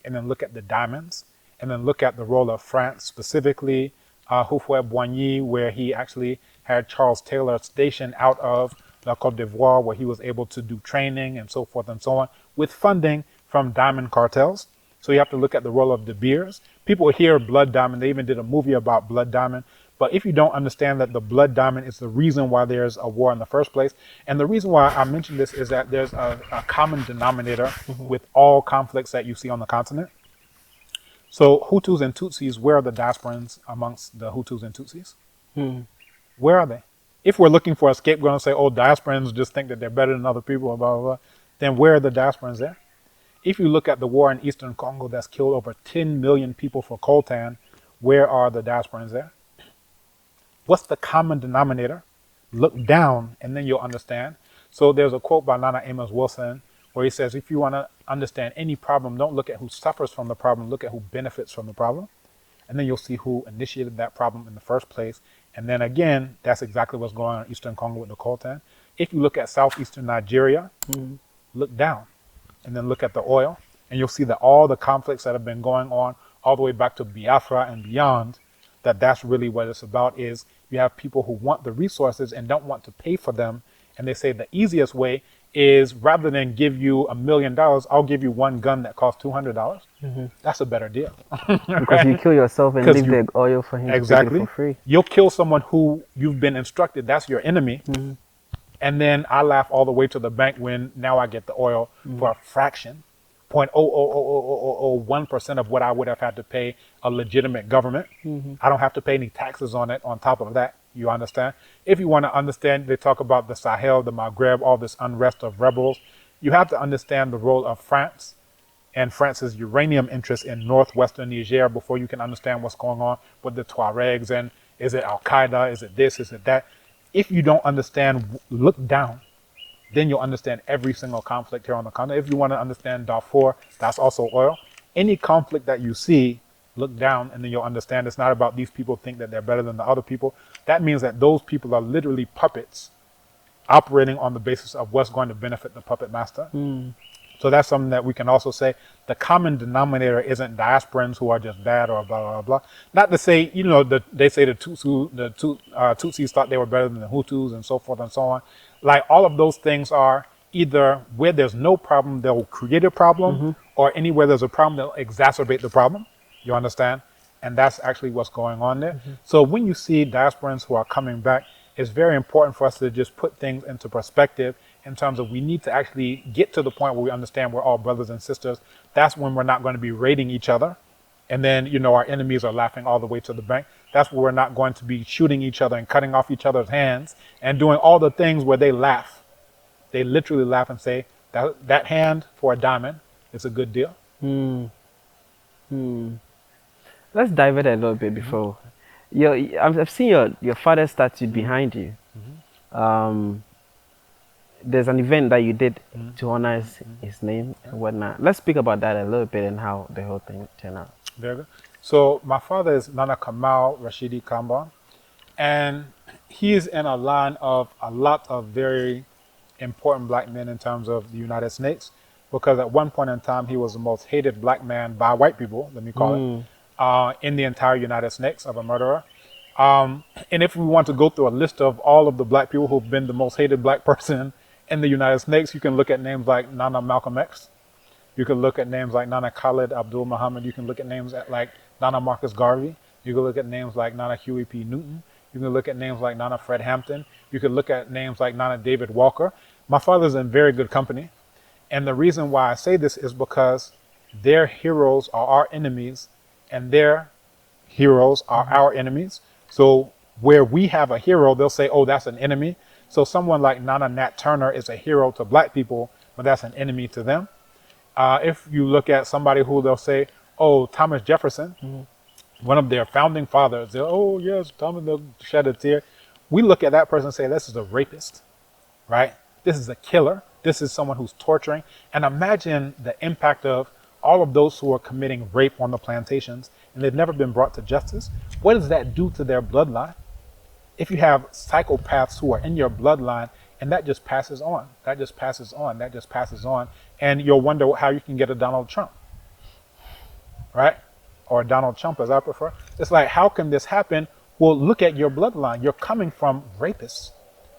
and then look at the diamonds and then look at the role of France, specifically Houphouët-Boigny, where he actually had Charles Taylor stationed out of La Côte d'Ivoire, where he was able to do training and so forth and so on with funding from diamond cartels. So you have to look at the role of De Beers. People hear Blood Diamond. They even did a movie about Blood Diamond. But if you don't understand that the blood diamond is the reason why there's a war in the first place, and the reason why I mention this is that there's a common denominator with all conflicts that you see on the continent. So Hutus and Tutsis, where are the diasporans amongst the Hutus and Tutsis? Where are they? If we're looking for a scapegoat and say, oh, diasporans just think that they're better than other people, blah, blah, blah, then where are the diasporans there? If you look at the war in Eastern Congo that's killed over 10 million people for coltan, where are the diasporans there? What's the common denominator? Look down and then you'll understand. So there's a quote by Nana Amos Wilson where he says, if you want to understand any problem, don't look at who suffers from the problem, look at who benefits from the problem. And then you'll see who initiated that problem in the first place. And then again, that's exactly what's going on in Eastern Congo with the coltan. If you look at southeastern Nigeria, look down and then look at the oil, and you'll see that all the conflicts that have been going on all the way back to Biafra and beyond, that's really what it's about. Is you have people who want the resources and don't want to pay for them. And they say the easiest way is, rather than give you $1 million, I'll give you one gun that costs $200. That's a better deal. Because you kill yourself and leave the oil for him to take it for free. You'll kill someone who you've been instructed that's your enemy. And then I laugh all the way to the bank when now I get the oil for a fraction, 0.00001% of what I would have had to pay a legitimate government. I don't have to pay any taxes on it on top of that. You understand? If you want to understand, they talk about the Sahel, the Maghreb, all this unrest of rebels. You have to understand the role of France and France's uranium interests in northwestern Niger before you can understand what's going on with the Tuaregs. And is it Al-Qaeda? Is it this? Is it that? If you don't understand, look down, then you'll understand every single conflict here on the continent. If you want to understand Darfur, that's also oil. Any conflict that you see, look down, and then you'll understand it's not about these people think that they're better than the other people. That means that those people are literally puppets operating on the basis of what's going to benefit the puppet master. So that's something that we can also say. The common denominator isn't diasporans who are just bad or blah, blah, blah. Not to say, they say the Tutsis thought they were better than the Hutus and so forth and so on. Like, all of those things are either where there's no problem, they'll create a problem, or anywhere there's a problem, they'll exacerbate the problem. You understand? And that's actually what's going on there. So when you see diasporans who are coming back, it's very important for us to just put things into perspective in terms of we need to actually get to the point where we understand we're all brothers and sisters. That's when we're not going to be raiding each other. And then, our enemies are laughing all the way to the bank. That's where we're not going to be shooting each other and cutting off each other's hands and doing all the things where they laugh. They literally laugh and say, that hand for a diamond is a good deal. Let's dive in a little bit before. I've seen your father's statue behind you. There's an event that you did to honor his name and whatnot. Let's speak about that a little bit and how the whole thing turned out. Very good. So my father is Nana Kamal Rashidi Kamba, and he is in a line of a lot of very important black men in terms of the United States, because at one point in time he was the most hated black man by white people, let me call it, in the entire United States, of a murderer. And if we want to go through a list of all of the black people who've been the most hated black person in the United States, you can look at names like Nana Malcolm X. You can look at names like Nana Khalid Abdul Muhammad. You can look at names like Nana Marcus Garvey. You can look at names like Nana Huey P. Newton. You can look at names like Nana Fred Hampton. You can look at names like Nana David Walker. My father's in very good company. And the reason why I say this is because their heroes are our enemies and their heroes are our enemies. So where we have a hero, they'll say, oh, that's an enemy. So someone like Nana Nat Turner is a hero to black people, but that's an enemy to them. If you look at somebody who they'll say, oh, Thomas Jefferson, one of their founding fathers, they'll, oh, yes, Thomas, they'll shed a tear. We look at that person and say, this is a rapist, right? This is a killer. This is someone who's torturing. And imagine the impact of all of those who are committing rape on the plantations and they've never been brought to justice. What does that do to their bloodline? If you have psychopaths who are in your bloodline and that just passes on, that just passes on, that just passes on, and you'll wonder how you can get a Donald Trump, right? Or Donald Trump, as I prefer. It's like, how can this happen? Well, look at your bloodline. You're coming from rapists.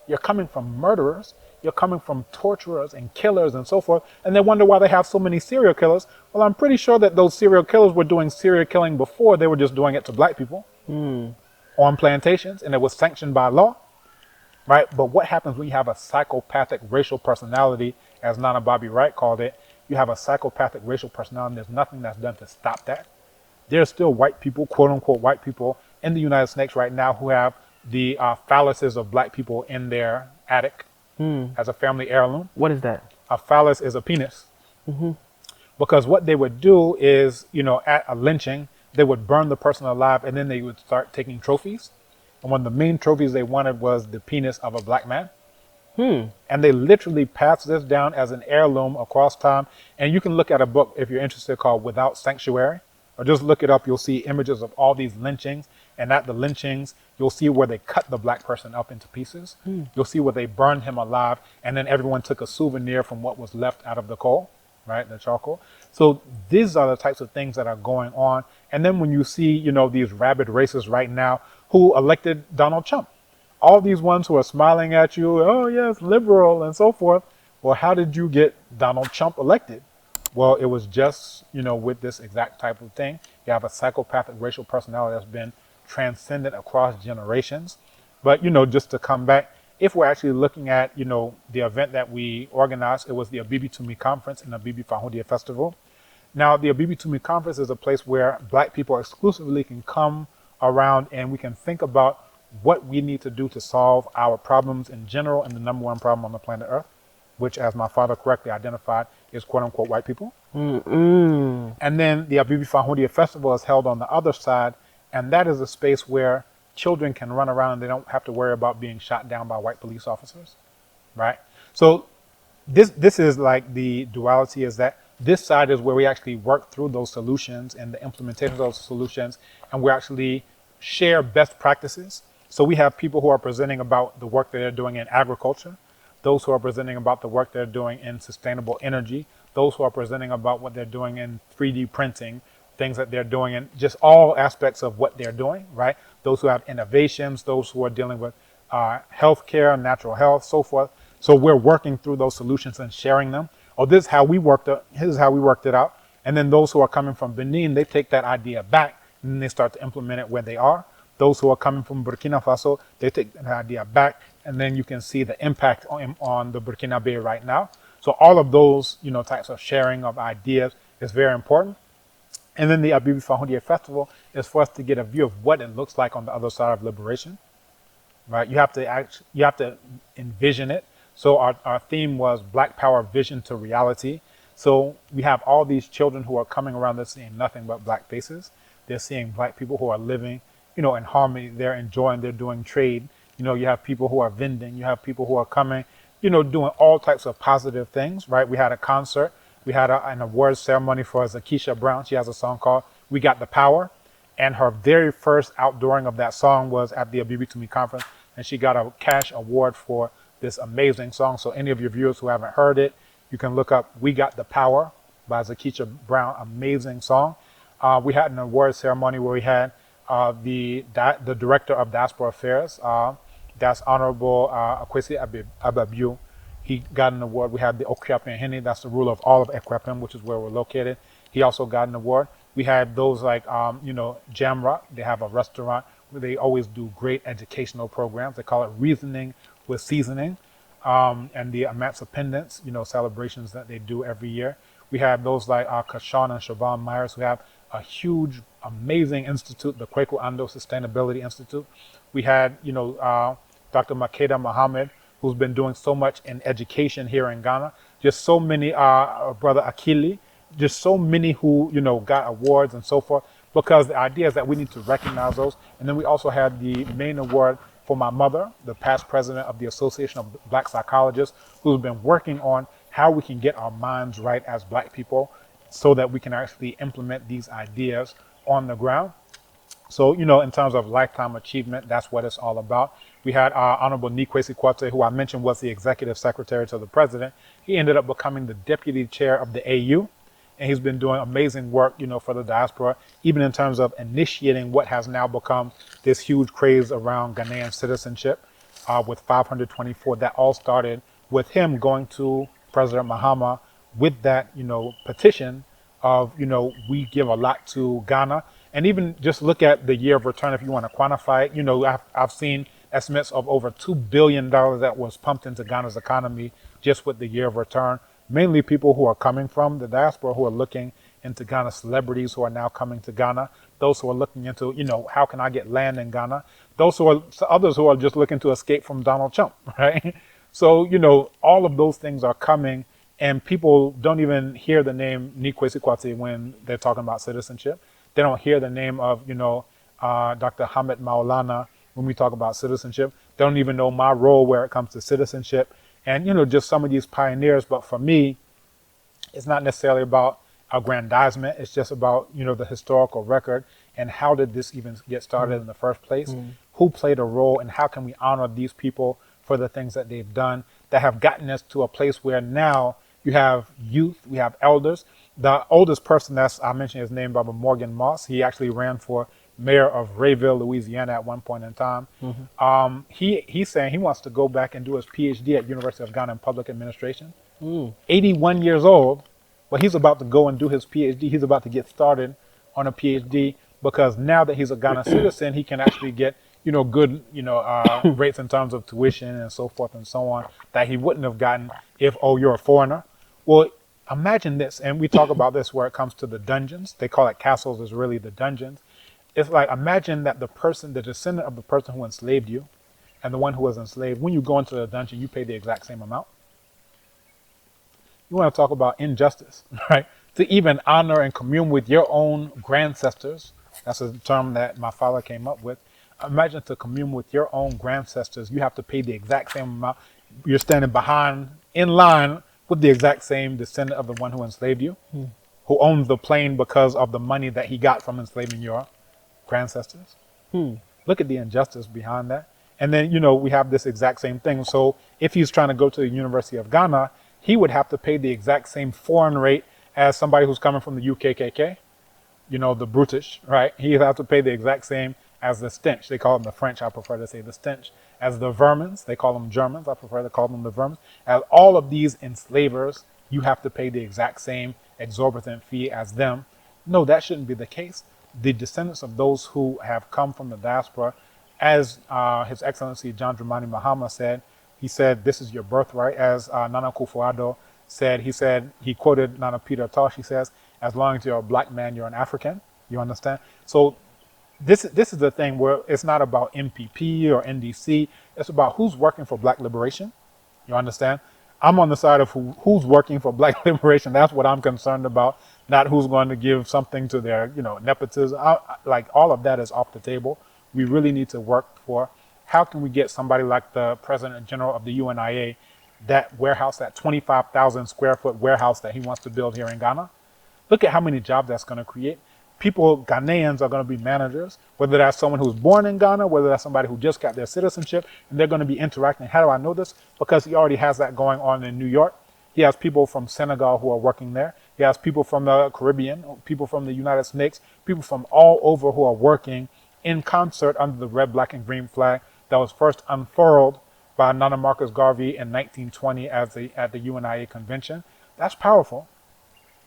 You're coming from murderers. You're coming from torturers and killers and so forth. And they wonder why they have so many serial killers. Well, I'm pretty sure that those serial killers were doing serial killing before. They were just doing it to black people on plantations, and it was sanctioned by law, right? But what happens when you have a psychopathic racial personality, as Nana Bobby Wright called it? You have a psychopathic racial personality, and there's nothing that's done to stop that. There's still white people, quote unquote white people, in the United States right now who have the phalluses of black people in their attic as a family heirloom. What is that? A phallus is a penis. Because what they would do is, at a lynching, they would burn the person alive and then they would start taking trophies. And one of the main trophies they wanted was the penis of a black man. And they literally pass this down as an heirloom across time. And you can look at a book, if you're interested, called Without Sanctuary, or just look it up. You'll see images of all these lynchings. And at the lynchings, you'll see where they cut the black person up into pieces. You'll see where they burned him alive. And then everyone took a souvenir from what was left out of the coal, right? The charcoal. So these are the types of things that are going on. And then when you see, you know, these rabid racists right now who elected Donald Trump, all these ones who are smiling at you, oh yes, liberal and so forth. Well, how did you get Donald Trump elected? Well, it was just, you know, with this exact type of thing. You have a psychopathic racial personality that's been transcended across generations. But, you know, just to come back, if we're actually looking at, you know, the event that we organized, it was the Abibitumi Conference and the Abibi Fahudia Festival. Now, the Abibitumi Conference is a place where black people exclusively can come around and we can think about what we need to do to solve our problems in general and the number one problem on the planet Earth, which, as my father correctly identified, is quote-unquote white people. And then the Abibi Fahudia Festival is held on the other side, and that is a space where children can run around and they don't have to worry about being shot down by white police officers, right? So this is like the duality, is that this side is where we actually work through those solutions and the implementation of those solutions, and we actually share best practices. So we have people who are presenting about the work that they're doing in agriculture, those who are presenting about the work they're doing in sustainable energy, those who are presenting about what they're doing in 3D printing, things that they're doing in just all aspects of what they're doing, right? Those who have innovations, those who are dealing with healthcare, natural health, so forth. So we're working through those solutions and sharing them. Oh, this is how we worked it out. And then those who are coming from Benin, they take that idea back and then they start to implement it where they are. Those who are coming from Burkina Faso, they take that idea back, and then you can see the impact on the Burkinabe right now. So all of those, you know, types of sharing of ideas is very important. And then the Abibi Fahudia Festival is for us to get a view of what it looks like on the other side of liberation, right? You have to envision it. So our theme was Black Power Vision to Reality. So we have all these children who are coming around, they're seeing nothing but black faces. They're seeing black people who are living, you know, in harmony. They're enjoying, they're doing trade. You know, you have people who are vending, you have people who are coming, you know, doing all types of positive things, right? We had a concert. We had an awards ceremony for Zakisha Brown. She has a song called We Got the Power. And her very first outdooring of that song was at the Abibitumi conference. And she got a cash award for this amazing song. So any of your viewers who haven't heard it, you can look up We Got the Power by Zakisha Brown. Amazing song. We had an award ceremony where we had the director of Diaspora Affairs, that's Honorable Akwesi Ababiu. He got an award. We had the Okriapin Hene, that's the ruler of all of Ekwapen, which is where we're located. He also got an award. We had those like, you know, Jamrock. They have a restaurant where they always do great educational programs. They call it Reasoning with Seasoning. And the Emancipendence, you know, celebrations that they do every year. We have those like Kashan and Siobhan Myers, who have a huge, amazing institute, the Kweku Ando Sustainability Institute. We had, you know, Dr. Makeda Mohammed, who's been doing so much in education here in Ghana. Just so many, Brother Akili, just so many who, you know, got awards and so forth, because the idea is that we need to recognize those. And then we also had the main award for my mother, the past president of the Association of Black Psychologists, who's been working on how we can get our minds right as Black people so that we can actually implement these ideas on the ground. So, you know, in terms of lifetime achievement, that's what it's all about. We had Honorable Nikwesi Kwate, who I mentioned was the executive secretary to the president. He ended up becoming the deputy chair of the AU, and he's been doing amazing work, you know, for the diaspora, even in terms of initiating what has now become this huge craze around Ghanaian citizenship with 524. That all started with him going to President Mahama with that, you know, petition of, you know, we give a lot to Ghana. And even just look at the year of return, if you want to quantify it. You know, I've seen estimates of over $2 billion that was pumped into Ghana's economy just with the year of return. Mainly people who are coming from the diaspora, who are looking into Ghana, celebrities who are now coming to Ghana, those who are looking into, you know, how can I get land in Ghana? Those who are, others who are just looking to escape from Donald Trump, right? So, you know, all of those things are coming, and people don't even hear the name Nikwesi Kwate when they're talking about citizenship. They don't hear the name of, you know, Dr. Hamid Maulana when we talk about citizenship. They don't even know my role where it comes to citizenship. and, you know, just some of these pioneers. But for me, it's not necessarily about aggrandizement. It's just about, you know, the historical record and how did this even get started in the first place? Who played a role, and how can we honor these people for the things that they've done that have gotten us to a place where now you have youth, we have elders. The oldest person that's, I mentioned his name, Baba Morgan Moss. He actually ran for mayor of Rayville, Louisiana at one point in time. He's saying he wants to go back and do his PhD at University of Ghana in public administration. 81 years old, but he's about to go and do his PhD. He's about to get started on a PhD because now that he's a Ghana citizen, he can actually get, you know, good, you know, rates in terms of tuition and so forth and so on that he wouldn't have gotten if, oh, you're a foreigner. Well, imagine this, and we talk about this where it comes to the dungeons. They call it castles, is really the dungeons. It's like, imagine that the person, the descendant of the person who enslaved you and the one who was enslaved, when you go into the dungeon, you pay the exact same amount. You want to talk about injustice, right? To even honor and commune with your own grandcestors. That's a term that my father came up with. Imagine to commune with your own grandcestors, you have to pay the exact same amount. You're standing behind, in line with the exact same descendant of the one who enslaved you, who owns the plane because of the money that he got from enslaving your grandcestors. Look at the injustice behind that. And then, you know, we have this exact same thing. So if he's trying to go to the University of Ghana, he would have to pay the exact same foreign rate as somebody who's coming from the UKKK, you know, the brutish, right? He'd have to pay the exact same as the stench. They call them the French. I prefer to say the stench. As the vermins, they call them Germans. I prefer to call them the vermins. As all of these enslavers, you have to pay the exact same exorbitant fee as them. No, that shouldn't be the case. The descendants of those who have come from the diaspora, as His Excellency John Dramani Mahama said, he said, this is your birthright. As Nana Akufo-Addo said, he quoted Nana Peter Tosh, he says, as long as you're a black man, you're an African. You understand? So this is the thing where it's not about MPP or NDC. It's about who's working for black liberation. You understand? I'm on the side of who's working for black liberation. That's what I'm concerned about, not who's going to give something to their, you know, nepotism. Like all of that is off the table. We really need to work for how can we get somebody like the President General of the UNIA, that warehouse, that 25,000 square foot warehouse that he wants to build here in Ghana. Look at how many jobs that's going to create. People, Ghanaians, are going to be managers, whether that's someone who's born in Ghana, whether that's somebody who just got their citizenship, and they're going to be interacting. How do I know this? Because he already has that going on in New York. He has people from Senegal who are working there. He has people from the Caribbean, people from the United States, people from all over who are working in concert under the red, black, and green flag that was first unfurled by Nana Marcus Garvey in 1920 at the UNIA convention. That's powerful.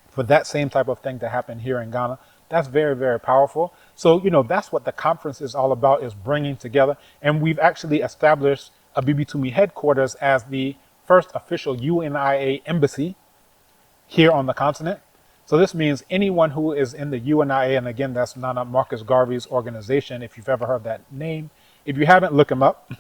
For that same type of thing to happen here in Ghana, that's very, very powerful. So, you know, that's what the conference is all about, is bringing together. And we've actually established Abibitumi headquarters as the first official UNIA embassy here on the continent. So this means anyone who is in the UNIA, and again, that's Nana Marcus Garvey's organization, if you've ever heard that name. If you haven't, look him up.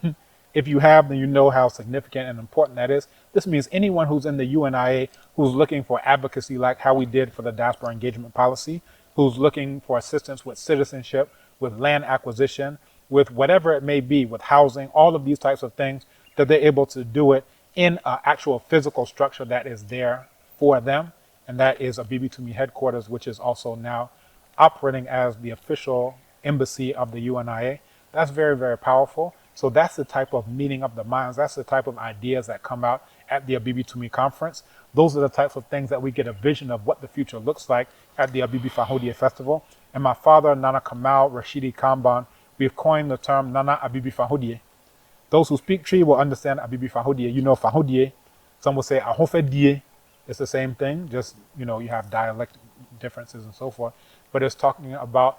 If you have, then you know how significant and important that is. This means anyone who's in the UNIA who's looking for advocacy, like how we did for the diaspora engagement policy, who's looking for assistance with citizenship, with land acquisition, with whatever it may be, with housing, all of these types of things, that they're able to do it in an actual physical structure that is there for them. And that is Abibitumi headquarters, which is also now operating as the official embassy of the UNIA. That's very, very powerful. So that's the type of meeting of the minds. That's the type of ideas that come out at the Abibitumi conference. Those are the types of things that we get a vision of what the future looks like at the Abibi Fahodie Festival. And my father, Nana Kamal, Rashidi Kamban, we've coined the term Nana Abibi Fahodie. Those who speak Tree will understand Abibi Fahodie. You know Fahodie. Some will say Ahofedie. It's the same thing. Just, you know, you have dialect differences and so forth. But it's talking about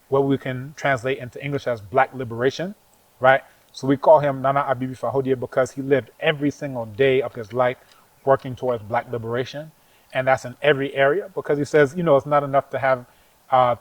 what we can translate into English as black liberation, right? So we call him Nana Abibi Fahodie because he lived every single day of his life working towards black liberation. And that's in every area, because he says, you know, it's not enough to have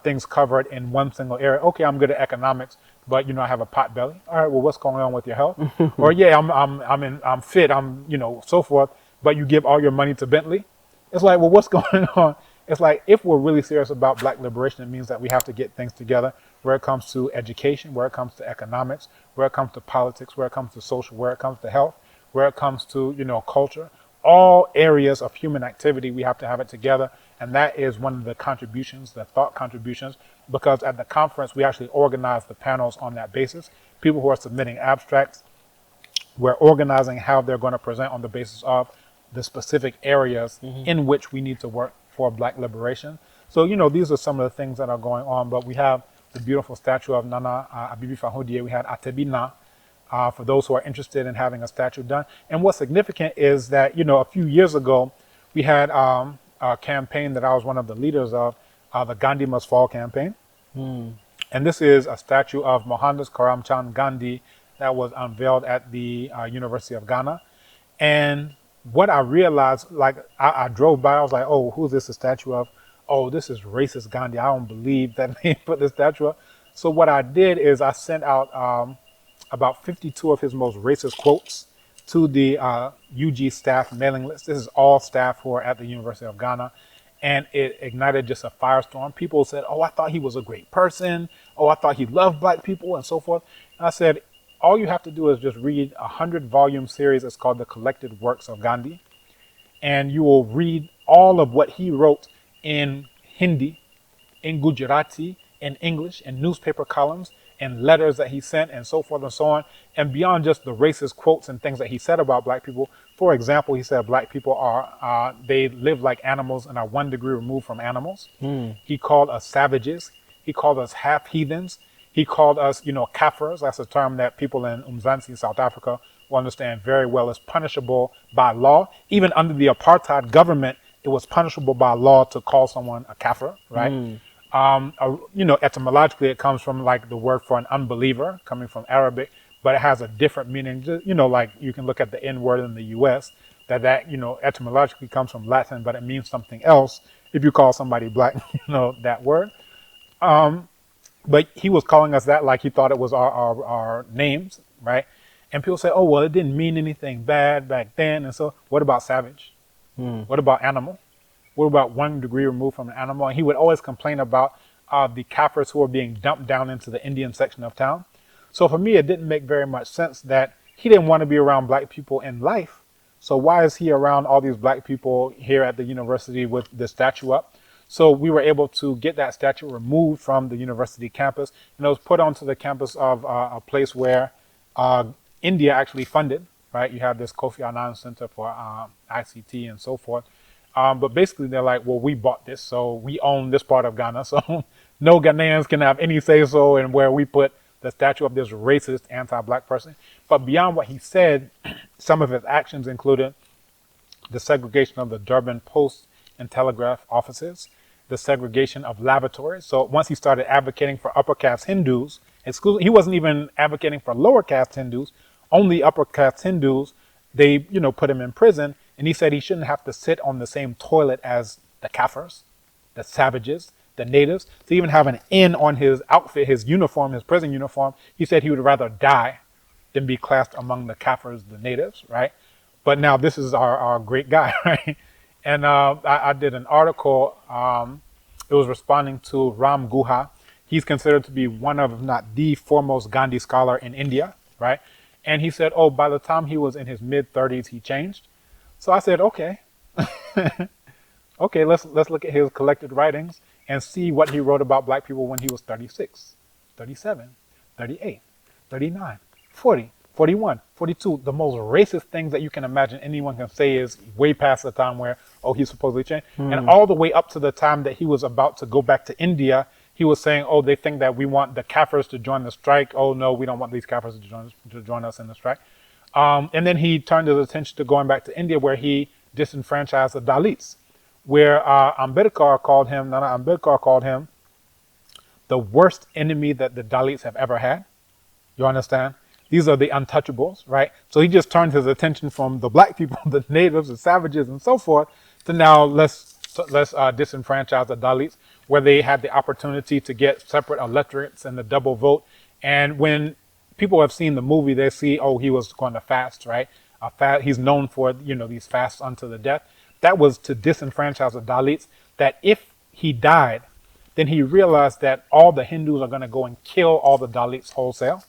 things covered in one single area. Okay, I'm good at economics, but, you know, I have a pot belly. All right, well, what's going on with your health? Or, yeah, I'm fit, you know, so forth, but you give all your money to Bentley. It's like, well, what's going on? It's like, if we're really serious about black liberation, it means that we have to get things together where it comes to education, where it comes to economics, where it comes to politics, where it comes to social, where it comes to health, where it comes to, culture, all areas of human activity, we have to have it together. And that is one of the contributions, the thought contributions, because at the conference, we actually organize the panels on that basis. People who are submitting abstracts, we're organizing how they're going to present on the basis of the specific areas in which we need to work for Black liberation. So, these are some of the things that are going on, but we have the beautiful statue of Nana Abibitumi. We had Atebina, for those who are interested in having a statue done. And what's significant is that, a few years ago, we had a campaign that I was one of the leaders of, the Gandhi Must Fall campaign. And this is a statue of Mohandas Karamchand Gandhi that was unveiled at the University of Ghana. And what I realized, like I drove by, I was like, oh, who's this a statue of? Oh, this is racist Gandhi. I don't believe that they put this statue up. So what I did is I sent out about 52 of his most racist quotes to the UG staff mailing list. This is all staff who are at the University of Ghana. And it ignited just a firestorm. People said, oh, I thought he was a great person. Oh, I thought he loved Black people and so forth. And I said, all you have to do is just read a 100-volume series. It's called The Collected Works of Gandhi. And you will read all of what he wrote in Hindi, in Gujarati, in English, in newspaper columns, and letters that he sent, and so forth and so on. And beyond just the racist quotes and things that he said about Black people, for example, he said Black people are, they live like animals and are 1 degree removed from animals. He called us savages. He called us half heathens. He called us, Kafirs. That's a term that people in Umzansi, South Africa, will understand very well. Is punishable by law. Even under the apartheid government, it was punishable by law to call someone a Kafir, right? Etymologically, it comes from like the word for an unbeliever, coming from Arabic, but it has a different meaning. Like you can look at the N word in the U.S. that etymologically comes from Latin, but it means something else if you call somebody Black, that word. But he was calling us that like he thought it was our names, right? And people say, oh, well, it didn't mean anything bad back then. And so what about savage? What about animal? What about 1 degree removed from an animal? And he would always complain about the Kafirs who were being dumped down into the Indian section of town. So for me, it didn't make very much sense that he didn't want to be around Black people in life. So why is he around all these Black people here at the university with the statue up? So we were able to get that statue removed from the university campus, and it was put onto the campus of a place where India actually funded, right? You have this Kofi Annan Center for ICT and so forth. But basically they're like, well, we bought this, so we own this part of Ghana. So no Ghanaians can have any say-so in where we put the statue of this racist anti-Black person. But beyond what he said, some of his actions included the segregation of the Durban Post and Telegraph offices, the segregation of lavatories. So once he started advocating for upper caste Hindus, he wasn't even advocating for lower caste Hindus, only upper caste Hindus, they, put him in prison. And he said he shouldn't have to sit on the same toilet as the Kafirs, the savages, the natives. To even have an N on his outfit, his uniform, his prison uniform, he said he would rather die than be classed among the Kafirs, the natives, right? But now this is our great guy, right? And I did an article, it was responding to Ram Guha. He's considered to be one of, if not the foremost Gandhi scholar in India, right? And he said, oh, by the time he was in his mid-30s, he changed. So I said, okay, let's look at his collected writings and see what he wrote about Black people when he was 36, 37, 38, 39, 40, 41, 42. The most racist things that you can imagine anyone can say is way past the time where, oh, he supposedly changed. And all the way up to the time that he was about to go back to India, he was saying, oh, they think that we want the Kafirs to join the strike. Oh, no, we don't want these Kafirs to join us in the strike. And then he turned his attention to going back to India, where he disenfranchised the Dalits, where Nana Ambedkar called him the worst enemy that the Dalits have ever had. You understand? These are the untouchables, right? So he just turned his attention from the Black people, the natives, the savages, and so forth, to now let's disenfranchise the Dalits, where they had the opportunity to get separate electorates and the double vote. And when people have seen the movie, they see, oh, he was going to fast, right? He's known for, these fasts unto the death. That was to disenfranchise the Dalits, that if he died, then he realized that all the Hindus are going to go and kill all the Dalits wholesale.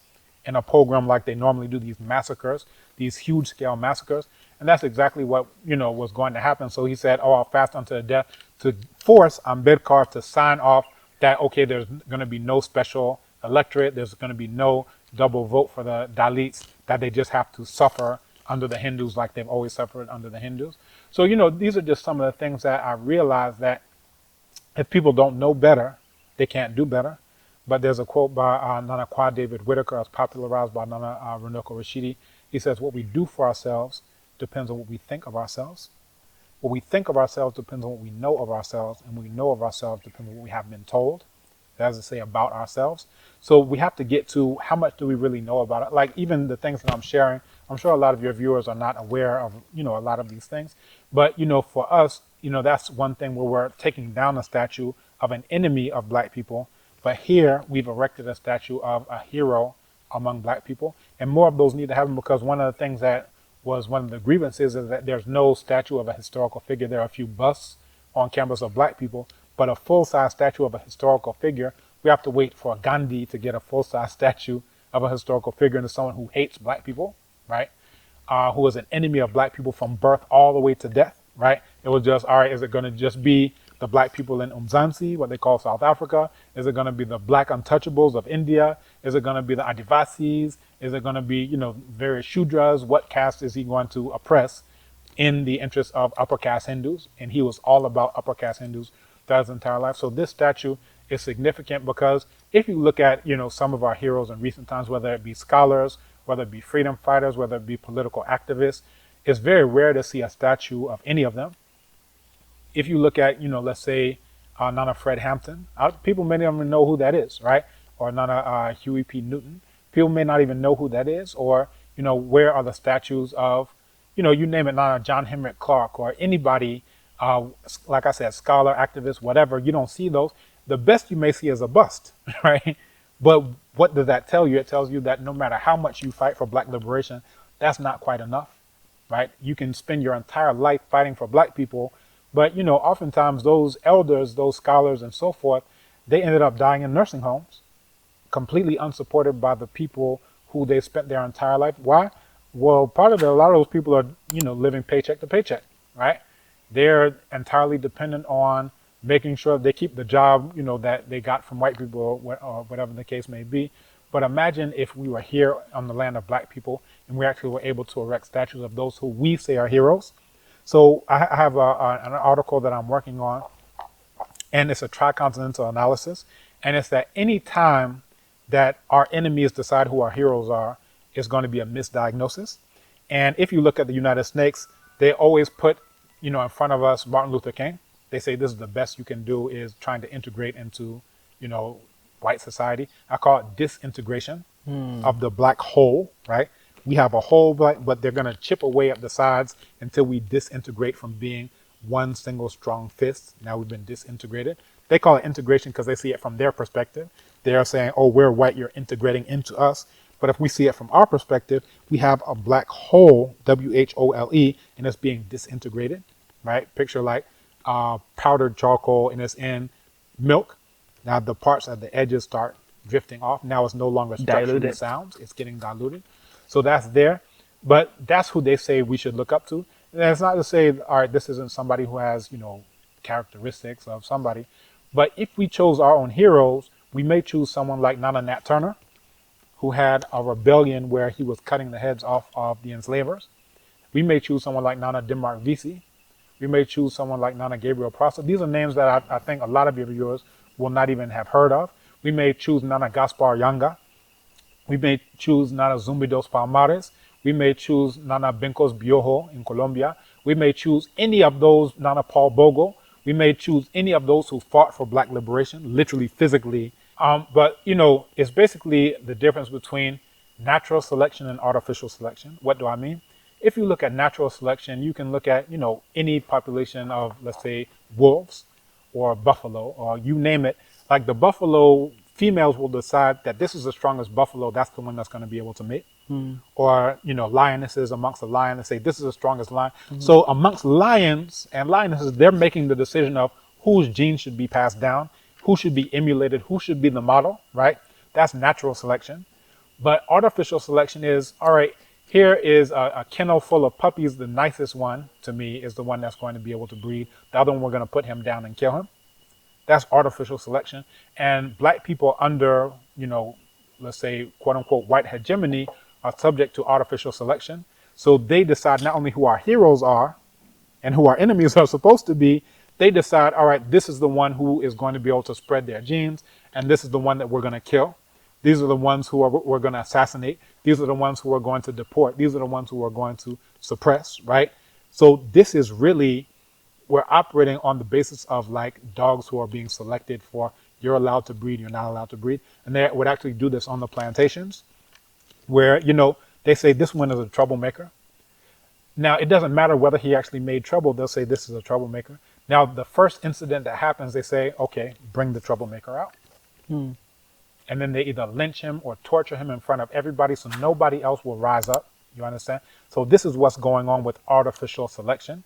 in a program like they normally do, these massacres, these huge scale massacres. And that's exactly what, was going to happen. So he said, oh, I'll fast unto the death to force Ambedkar to sign off that, okay, there's going to be no special electorate. There's going to be no double vote for the Dalits, that they just have to suffer under the Hindus like they've always suffered under the Hindus. So, these are just some of the things that I realized, that if people don't know better, they can't do better. But there's a quote by Nana Kwa David Whitaker, as popularized by Nana Runoko Rashidi. He says, what we do for ourselves depends on what we think of ourselves. What we think of ourselves depends on what we know of ourselves, and what we know of ourselves depends on what we have been told. As I say, about ourselves. So we have to get to how much do we really know about it. Like even the things that I'm sharing, I'm sure a lot of your viewers are not aware of, a lot of these things. But, for us, that's one thing where we're taking down a statue of an enemy of black people. But here we've erected a statue of a hero among black people. And more of those need to happen, because one of the things that was one of the grievances is that there's no statue of a historical figure. There are a few busts on campus of black people, but a full-size statue of a historical figure, we have to wait for Gandhi to get a full-size statue of a historical figure, and someone who hates black people, right? Who is an enemy of black people from birth all the way to death, right? It was just, all right, is it going to just be the black people in Umzansi, what they call South Africa? Is it going to be the black untouchables of India? Is it going to be the Adivasis? Is it going to be, various Shudras? What caste is he going to oppress in the interest of upper caste Hindus? And he was all about upper caste Hindus throughout his entire life. So this statue is significant, because if you look at, some of our heroes in recent times, whether it be scholars, whether it be freedom fighters, whether it be political activists, it's very rare to see a statue of any of them. If you look at, let's say Nana Fred Hampton, people may not even know who that is, right? Or Nana Huey P. Newton. People may not even know who that is, or, where are the statues of, you name it, Nana John Henrik Clark, or anybody, like I said, scholar, activist, whatever. You don't see those. The best you may see is a bust, right? But what does that tell you? It tells you that no matter how much you fight for black liberation, that's not quite enough, right? You can spend your entire life fighting for black people, but, oftentimes those elders, those scholars and so forth, they ended up dying in nursing homes, completely unsupported by the people who they spent their entire life. Why? Well, part of it, a lot of those people are, living paycheck to paycheck, right? They're entirely dependent on making sure they keep the job, that they got from white people, or whatever the case may be. But imagine if we were here on the land of black people and we actually were able to erect statues of those who we say are heroes. So I have an article that I'm working on, and it's a tricontinental analysis. And it's that any time that our enemies decide who our heroes are, it's going to be a misdiagnosis. And if you look at the United Snakes, they always put, in front of us Martin Luther King. They say this is the best you can do, is trying to integrate into, white society. I call it disintegration of the black hole, right? We have a whole black, but they're going to chip away at the sides until we disintegrate from being one single strong fist. Now we've been disintegrated. They call it integration because they see it from their perspective. They're saying, oh, we're white, you're integrating into us. But if we see it from our perspective, we have a black hole, W-H-O-L-E, and it's being disintegrated, right? Picture like powdered charcoal, and it's in milk. Now the parts at the edges start drifting off. Now it's no longer structurally sound. It's getting diluted. So that's there. But that's who they say we should look up to. And it's not to say, all right, this isn't somebody who has, characteristics of somebody. But if we chose our own heroes, we may choose someone like Nana Nat Turner, who had a rebellion where he was cutting the heads off of the enslavers. We may choose someone like Nana Denmark Vesey. We may choose someone like Nana Gabriel Prosser. These are names that I think a lot of your viewers will not even have heard of. We may choose Nana Gaspar Yanga. We may choose Nana Zumbidos Palmares. We may choose Nana Bencos Biojo in Colombia. We may choose any of those, Nana Paul Bogle. We may choose any of those who fought for black liberation, literally, physically. But, it's basically the difference between natural selection and artificial selection. What do I mean? If you look at natural selection, you can look at, any population of, let's say, wolves or buffalo, or you name it. Like the buffalo, females will decide that this is the strongest buffalo. That's the one that's going to be able to mate. Or, lionesses amongst the lion, and say this is the strongest lion. So amongst lions and lionesses, they're making the decision of whose genes should be passed down, who should be emulated, who should be the model, right? That's natural selection. But artificial selection is, all right, here is a kennel full of puppies. The nicest one, to me, is the one that's going to be able to breed. The other one, we're going to put him down and kill him. That's artificial selection. And black people under, let's say, quote unquote, white hegemony are subject to artificial selection. So they decide not only who our heroes are and who our enemies are supposed to be, they decide, all right, this is the one who is going to be able to spread their genes, and this is the one that we're going to kill. These are the ones who we're going to assassinate. These are the ones who are going to deport. These are the ones who are going to suppress, right? So this is really, we're operating on the basis of like dogs who are being selected for, you're allowed to breed, you're not allowed to breed. And they would actually do this on the plantations where, they say this one is a troublemaker. Now, it doesn't matter whether he actually made trouble. They'll say this is a troublemaker. Now, the first incident that happens, they say, okay, bring the troublemaker out. And then they either lynch him or torture him in front of everybody so nobody else will rise up. You understand? So this is what's going on with artificial selection.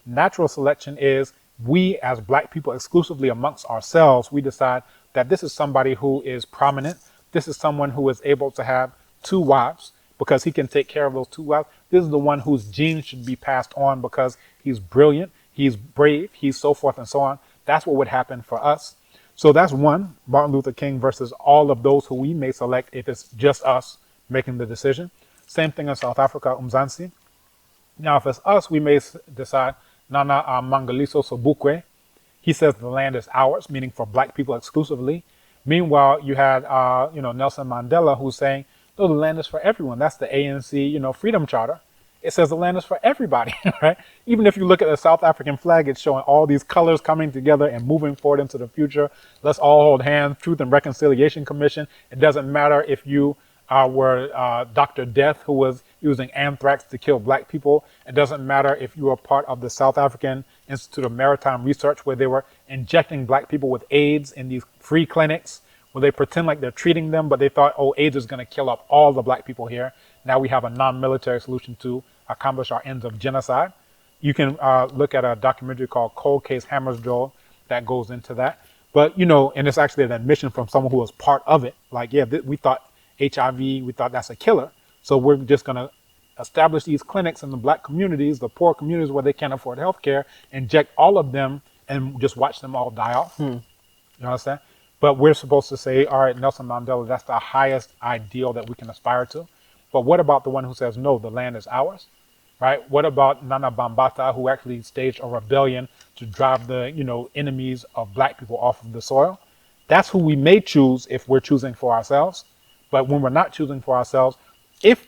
Natural selection is we as black people exclusively amongst ourselves, we decide that this is somebody who is prominent. This is someone who is able to have 2 wives because he can take care of those 2 wives. This is the one whose genes should be passed on because he's brilliant, he's brave, he's so forth and so on. That's what would happen for us. So that's one, Martin Luther King versus all of those who we may select if it's just us making the decision. Same thing in South Africa, Umzansi. Now, if it's us, we may decide, Nana Mangaliso Sobukwe. He says the land is ours, meaning for black people exclusively. Meanwhile, you had, Nelson Mandela who's saying, no, the land is for everyone. That's the ANC, Freedom Charter. It says the land is for everybody, right? Even if you look at the South African flag, it's showing all these colors coming together and moving forward into the future. Let's all hold hands, Truth and Reconciliation Commission. It doesn't matter if you were Dr. Death, who was using anthrax to kill black people. It doesn't matter if you were part of the South African Institute of Maritime Research, where they were injecting black people with AIDS in these free clinics, where they pretend like they're treating them, but they thought, oh, AIDS is going to kill up all the black people here. Now we have a non-military solution to accomplish our ends of genocide. You can look at a documentary called Cold Case Hammersjold that goes into that. But, and it's actually an admission from someone who was part of it. Like, yeah, we thought HIV, we thought that's a killer. So we're just going to establish these clinics in the black communities, the poor communities where they can't afford health care, inject all of them and just watch them all die off. You understand? But we're supposed to say, all right, Nelson Mandela, that's the highest ideal that we can aspire to. But what about the one who says, no, the land is ours, right? What about Nana Bambata, who actually staged a rebellion to drive the, enemies of black people off of the soil? That's who we may choose if we're choosing for ourselves. But when we're not choosing for ourselves, if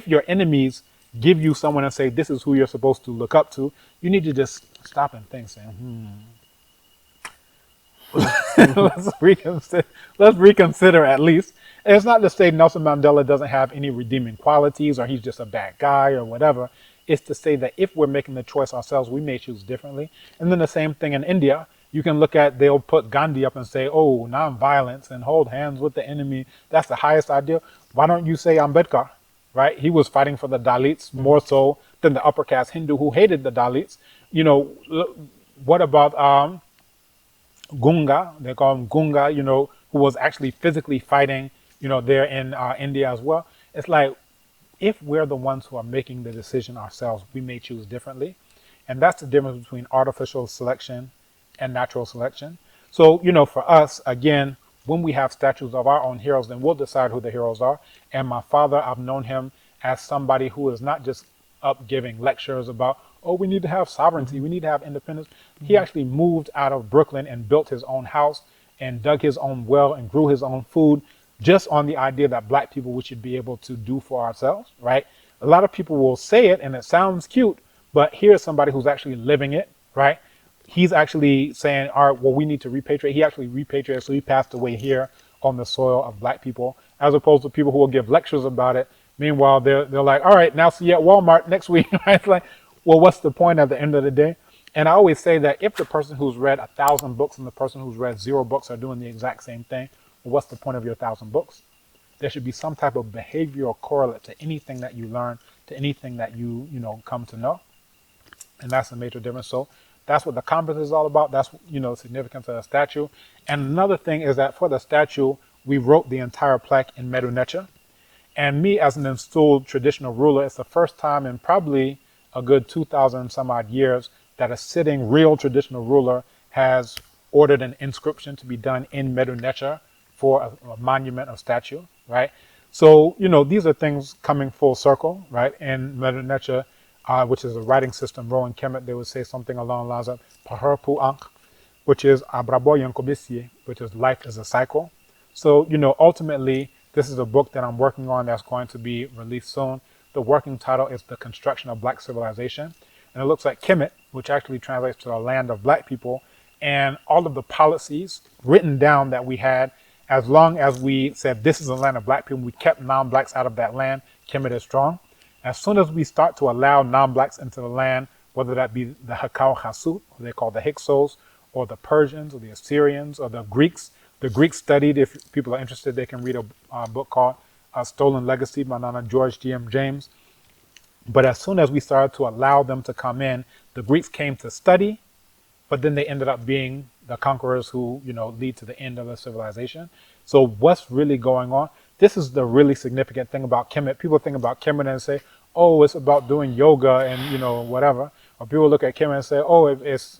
your enemies give you someone and say, this is who you're supposed to look up to, you need to just stop and think, saying, let's reconsider at least. And it's not to say Nelson Mandela doesn't have any redeeming qualities or he's just a bad guy or whatever. It's to say that if we're making the choice ourselves, we may choose differently. And then the same thing in India. You can look at, they'll put Gandhi up and say, oh, nonviolence and hold hands with the enemy. That's the highest ideal. Why don't you say Ambedkar, right? He was fighting for the Dalits more so than the upper caste Hindu who hated the Dalits. What about Gunga? They call him Gunga, who was actually physically fighting, there in India as well. It's like, if we're the ones who are making the decision ourselves, we may choose differently. And that's the difference between artificial selection and natural selection. So, for us, again, when we have statues of our own heroes, then we'll decide who the heroes are. And my father, I've known him as somebody who is not just up giving lectures about, oh, we need to have sovereignty, we need to have independence. He actually moved out of Brooklyn and built his own house and dug his own well and grew his own food, just on the idea that black people, we should be able to do for ourselves, right? A lot of people will say it and it sounds cute, but here's somebody who's actually living it, right? He's actually saying, all right, well, we need to repatriate. He actually repatriated, so he passed away here on the soil of black people, as opposed to people who will give lectures about it. Meanwhile, they're like, all right, now see you at Walmart next week. It's like, well, what's the point at the end of the day? And I always say that if the person who's read 1,000 books and the person who's read 0 books are doing the exact same thing, well, what's the point of your 1,000 books? There should be some type of behavioral correlate to anything that you learn, to anything that you come to know. And that's the major difference. So that's what the conference is all about. That's, significance of the statue. And another thing is that for the statue, we wrote the entire plaque in Medu Neter. And me as an installed traditional ruler, it's the first time in probably a good 2,000 some odd years that a sitting real traditional ruler has ordered an inscription to be done in Medu Neter for a monument or statue, right? So, these are things coming full circle, right? In Medu Neter, which is a writing system, Rowan Kemet, they would say something along the lines of Paharpu Ankh, which is Abrabo Yankobisi, which is life is a cycle. So, ultimately, this is a book that I'm working on that's going to be released soon. The working title is The Construction of Black Civilization. And it looks like Kemet, which actually translates to the land of black people, and all of the policies written down that we had, as long as we said this is the land of black people, we kept non-blacks out of that land, Kemet is strong. As soon as we start to allow non-blacks into the land, whether that be the Hakau Hasut, who they call the Hyksos, or the Persians, or the Assyrians, or the Greeks studied. If people are interested, they can read a book called Stolen Legacy by Nana George G.M. James. But as soon as we started to allow them to come in, the Greeks came to study, but then they ended up being the conquerors who, lead to the end of the civilization. So what's really going on? This is the really significant thing about Kemet. People think about Kemet and say, oh, it's about doing yoga and, whatever. Or people look at Kemet and say, oh,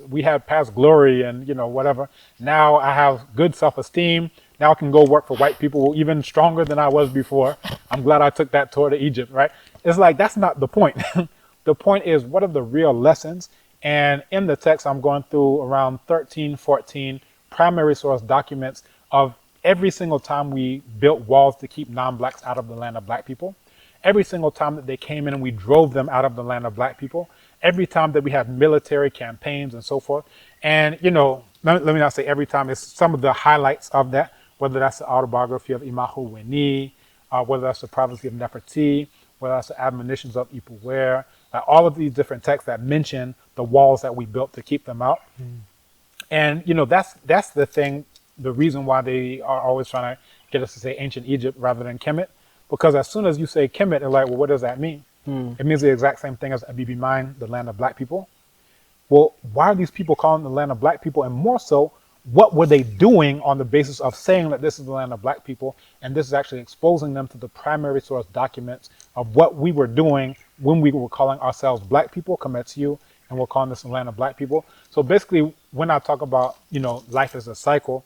we had past glory and, whatever. Now I have good self-esteem. Now I can go work for white people even stronger than I was before. I'm glad I took that tour to Egypt, right? It's like, that's not the point. The point is, what are the real lessons? And in the text, I'm going through around 13, 14 primary source documents of every single time we built walls to keep non-blacks out of the land of black people. Every single time that they came in and we drove them out of the land of black people. Every time that we had military campaigns and so forth. And, let me not say every time, it's some of the highlights of that, whether that's the autobiography of Imahu Weni, whether that's the prophecy of Nefertiti, whether that's the admonitions of Ipuwer, all of these different texts that mention the walls that we built to keep them out. And, that's the thing, the reason why they are always trying to get us to say ancient Egypt rather than Kemet. Because as soon as you say Kemet, they're like, well, what does that mean? It means the exact same thing as Abibitumi, the land of black people. Well, why are these people calling it the land of black people? And more so, what were they doing on the basis of saying that this is the land of black people? And this is actually exposing them to the primary source documents of what we were doing when we were calling ourselves black people, Kemetiu, and we're calling this the land of black people. So basically, when I talk about, life as a cycle,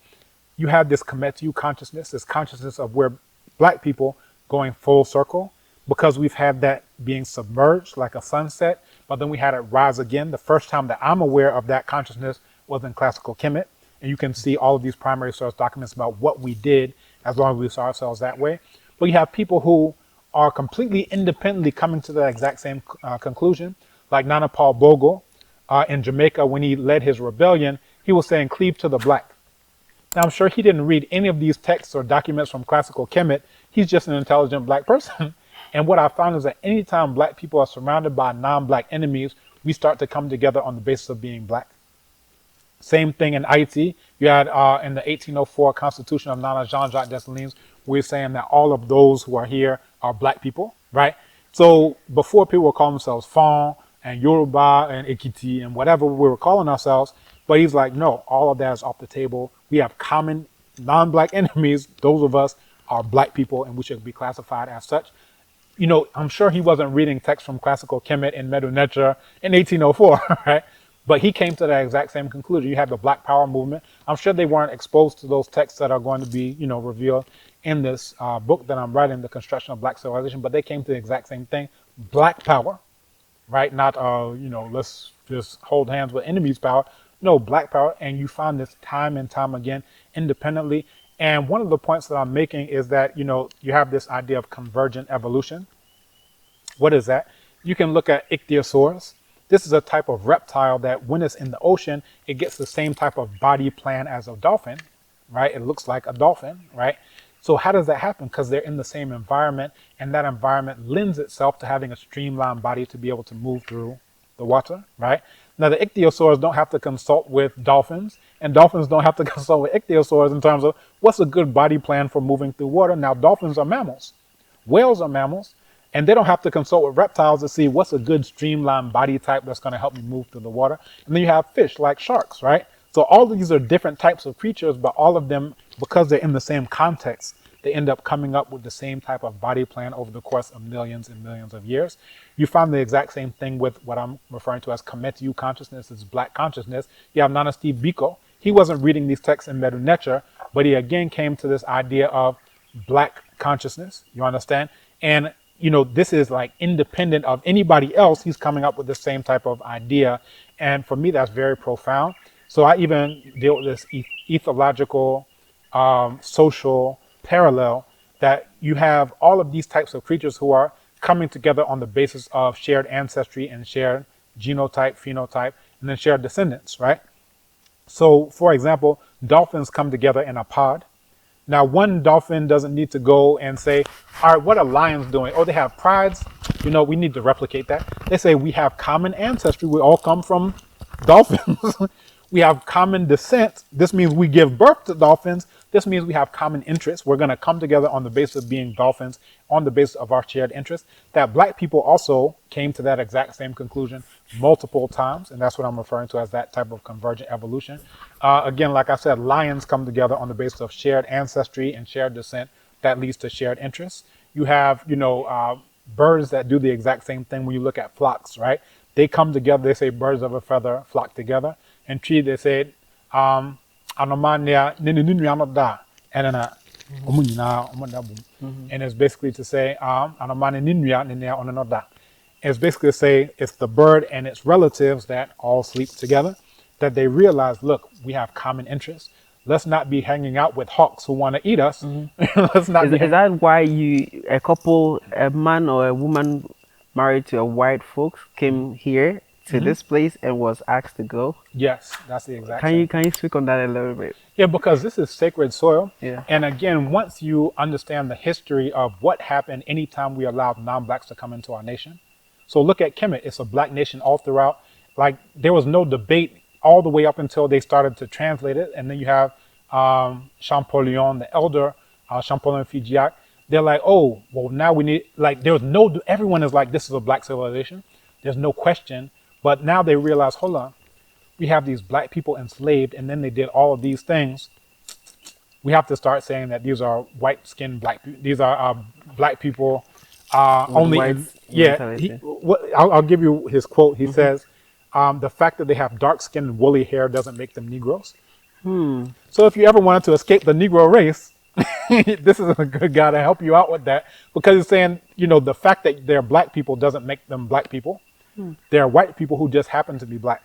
you have this Kemetiu consciousness, this consciousness of where black people going full circle, because we've had that being submerged like a sunset, but then we had it rise again. The first time that I'm aware of that consciousness was in classical Kemet. And you can see all of these primary source documents about what we did as long as we saw ourselves that way. But you have people who are completely independently coming to the exact same conclusion, like Nana Paul Bogle in Jamaica. When he led his rebellion, he was saying, cleave to the black. Now, I'm sure he didn't read any of these texts or documents from classical Kemet. He's just an intelligent black person. And what I found is that anytime black people are surrounded by non-black enemies, we start to come together on the basis of being black. Same thing in Haiti. You had in the 1804 Constitution of Nana Jean-Jacques Dessalines, we're saying that all of those who are here are black people, right? So before, people were calling themselves Fon and Yoruba and Ekiti and whatever we were calling ourselves. But he's like, no, all of that is off the table. We have common non-black enemies. Those of us are black people and we should be classified as such. I'm sure he wasn't reading texts from classical Kemet in Medu Neter in 1804, right? But he came to that exact same conclusion. You have the Black Power movement. I'm sure they weren't exposed to those texts that are going to be, revealed in this book that I'm writing, The Construction of Black Civilization, but they came to the exact same thing. Black power, right? Not, let's just hold hands with enemies power. No, black power. And you find this time and time again, independently. And one of the points that I'm making is that, you have this idea of convergent evolution. What is that? You can look at ichthyosaurs. This is a type of reptile that when it's in the ocean, it gets the same type of body plan as a dolphin, right? It looks like a dolphin, right? So how does that happen? Because they're in the same environment, and that environment lends itself to having a streamlined body to be able to move through the water, right? Now, the ichthyosaurs don't have to consult with dolphins, and dolphins don't have to consult with ichthyosaurs in terms of what's a good body plan for moving through water. Now, dolphins are mammals. Whales are mammals, and they don't have to consult with reptiles to see what's a good streamlined body type that's going to help me move through the water. And then you have fish like sharks, right? So all of these are different types of creatures, but all of them because they're in the same context, they end up coming up with the same type of body plan over the course of millions and millions of years. You find the exact same thing with what I'm referring to as Kemetiu consciousness, is black consciousness. You have Nana Steve Biko. He wasn't reading these texts in Medu Neter, but he again came to this idea of black consciousness. You understand? And, you know, this is like independent of anybody else. He's coming up with the same type of idea. And for me, that's very profound. So I even deal with this ethological, social parallel, that you have all of these types of creatures who are coming together on the basis of shared ancestry and shared genotype, phenotype, and then shared descendants, right? So, for example, dolphins come together in a pod. Now, one dolphin doesn't need to go and say, all right, what are lions doing? Oh, they have prides. You know, we need to replicate that. They say we have common ancestry. We all come from dolphins. We have common descent. This means we give birth to dolphins. This means we have common interests. We're going to come together on the basis of being dolphins, on the basis of our shared interests. That black people also came to that exact same conclusion multiple times. And that's what I'm referring to as that type of convergent evolution. Again, like I said, lions come together on the basis of shared ancestry and shared descent. That leads to shared interests. You have, you know, birds that do the exact same thing when you look at flocks, right? They come together. They say birds of a feather flock together. And tree, they said, and it's basically to say, it's basically to say it's the bird and its relatives that all sleep together, that they realize, look, we have common interests. Let's not be hanging out with hawks who want to eat us. Let's not Is that why a couple, a man or a woman married to a white folks came here to this place and was asked to go? Yes, that's the exact Can you speak on that a little bit? Yeah, because this is sacred soil. Yeah. And again, once you understand the history of what happened anytime we allowed non-blacks to come into our nation. So look at Kemet. It's a black nation all throughout. Like, there was no debate all the way up until they started to translate it. And then you have Champollion, the elder, Champollion Fijiac. They're like, oh, well, now we need, like, there was no, everyone is like, this is a black civilization. There's no question. But now they realize, hold on, we have these black people enslaved, and then they did all of these things. We have to start saying that these are white-skinned black people. These are black people only. I'll give you his quote. He says, the fact that they have dark skin and woolly hair doesn't make them Negroes. So if you ever wanted to escape the Negro race, this is a good guy to help you out with that, because he's saying, you know, the fact that they're black people doesn't make them black people. They're white people who just happen to be black.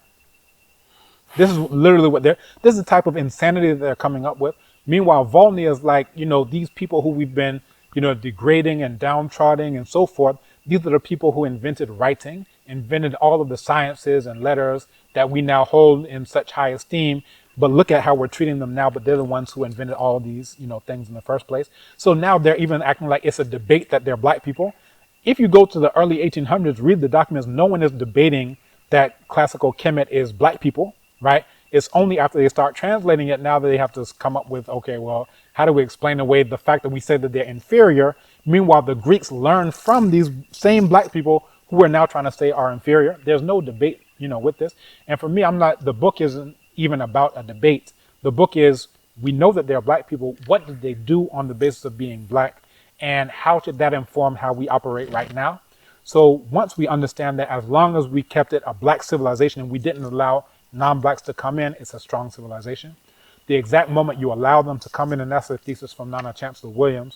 This is literally what this is the type of insanity that they're coming up with. Meanwhile, Volney is like, you know, these people who we've been, you know, degrading and downtrodden and so forth. These are the people who invented writing, invented all of the sciences and letters that we now hold in such high esteem. But look at how we're treating them now. But they're the ones who invented all of these, you know, things in the first place. So now they're even acting like it's a debate that they're black people. If you go to the early 1800s, read the documents, no one is debating that classical Kemet is black people, right? It's only after they start translating it now that they have to come up with, okay, well, how do we explain away the fact that we say that they're inferior? Meanwhile, the Greeks learned from these same black people who we're now trying to say are inferior. There's no debate, you know, with this. And for me, the book isn't even about a debate. The book is, we know that they're black people. What did they do on the basis of being black? And how should that inform how we operate right now? So once we understand that, as long as we kept it a black civilization and we didn't allow non-blacks to come in, it's a strong civilization. The exact moment you allow them to come in, and that's a thesis from Nana Chancellor Williams,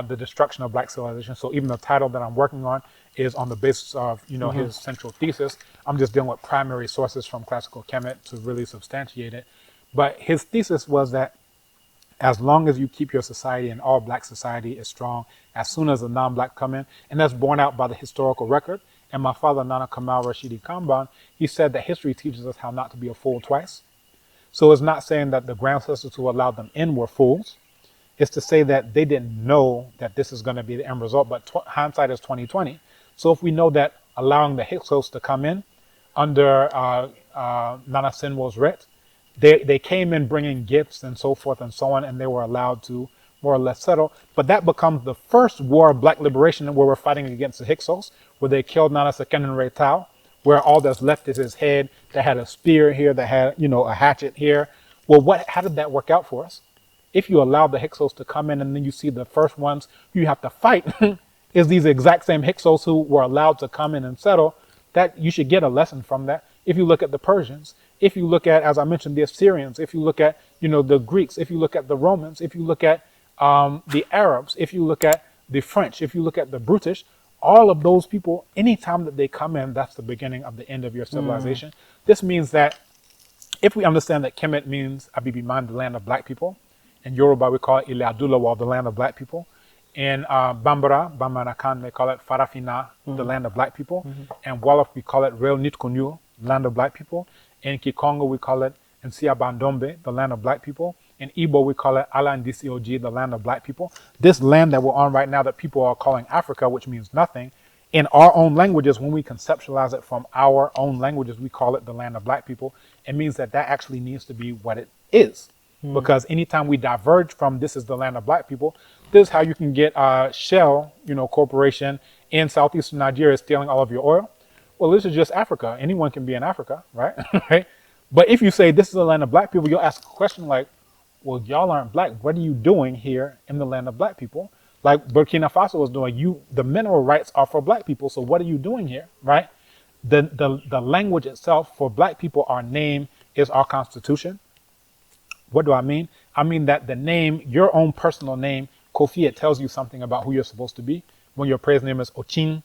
the destruction of black civilization. So even the title that I'm working on is on the basis of, you know, his central thesis. I'm just dealing with primary sources from classical Kemet to really substantiate it. But his thesis was that as long as you keep your society, and all black society is strong, as soon as the non-black come in, and that's borne out by the historical record. And my father, Nana Kamal Rashidi Kamban, he said that history teaches us how not to be a fool twice. So it's not saying that the ancestors who allowed them in were fools. It's to say that they didn't know that this is going to be the end result, but hindsight is 20/20. So if we know that allowing the Hyksos to come in under Nana Sinwo's writ, they came in bringing gifts and so forth and so on, and they were allowed to more or less settle. But that becomes the first war of black liberation, where we're fighting against the Hyksos, where they killed Nana Sekenenre Tau, where all that's left is his head that had a spear here, that had, you know, a hatchet here. Well, how did that work out for us? if you allow the Hyksos to come in and then you see the first ones you have to fight is these exact same Hyksos who were allowed to come in and settle, that you should get a lesson from that. If you look at the Persians, if you look at, as I mentioned, the Assyrians, if you look at, the Greeks, if you look at the Romans, if you look at the Arabs, if you look at the French, if you look at the British, all of those people, anytime that they come in, that's the beginning of the end of your civilization. This means that if we understand that Kemet means Abibitumi, the land of black people, in Yoruba we call it Ile Adulawa, the land of black people. In Bambarakan, they call it Farafina, the land of black people. And Wolof, we call it Real Nitkonyo, land of black people. In Kikongo, we call it Nsiabandombe, the land of black people. In Igbo, we call it Ala Ndisi, the land of black people. This land that we're on right now that people are calling Africa, which means nothing, in our own languages, when we conceptualize it from our own languages, we call it the land of black people. It means that that actually needs to be what it is. Because anytime we diverge from this is the land of black people, this is how you can get Shell, corporation in southeastern Nigeria stealing all of your oil. Well, this is just Africa. Anyone can be in Africa, right? Right? But if you say this is the land of black people, you'll ask a question like, well, y'all aren't black. What are you doing here in the land of black people? Like Burkina Faso was doing. The mineral rights are for black people. So what are you doing here, right? The language itself for black people, our name is our constitution. What do I mean? I mean that the name, your own personal name, Kofi, it tells you something about who you're supposed to be. When your praise name is Ochin,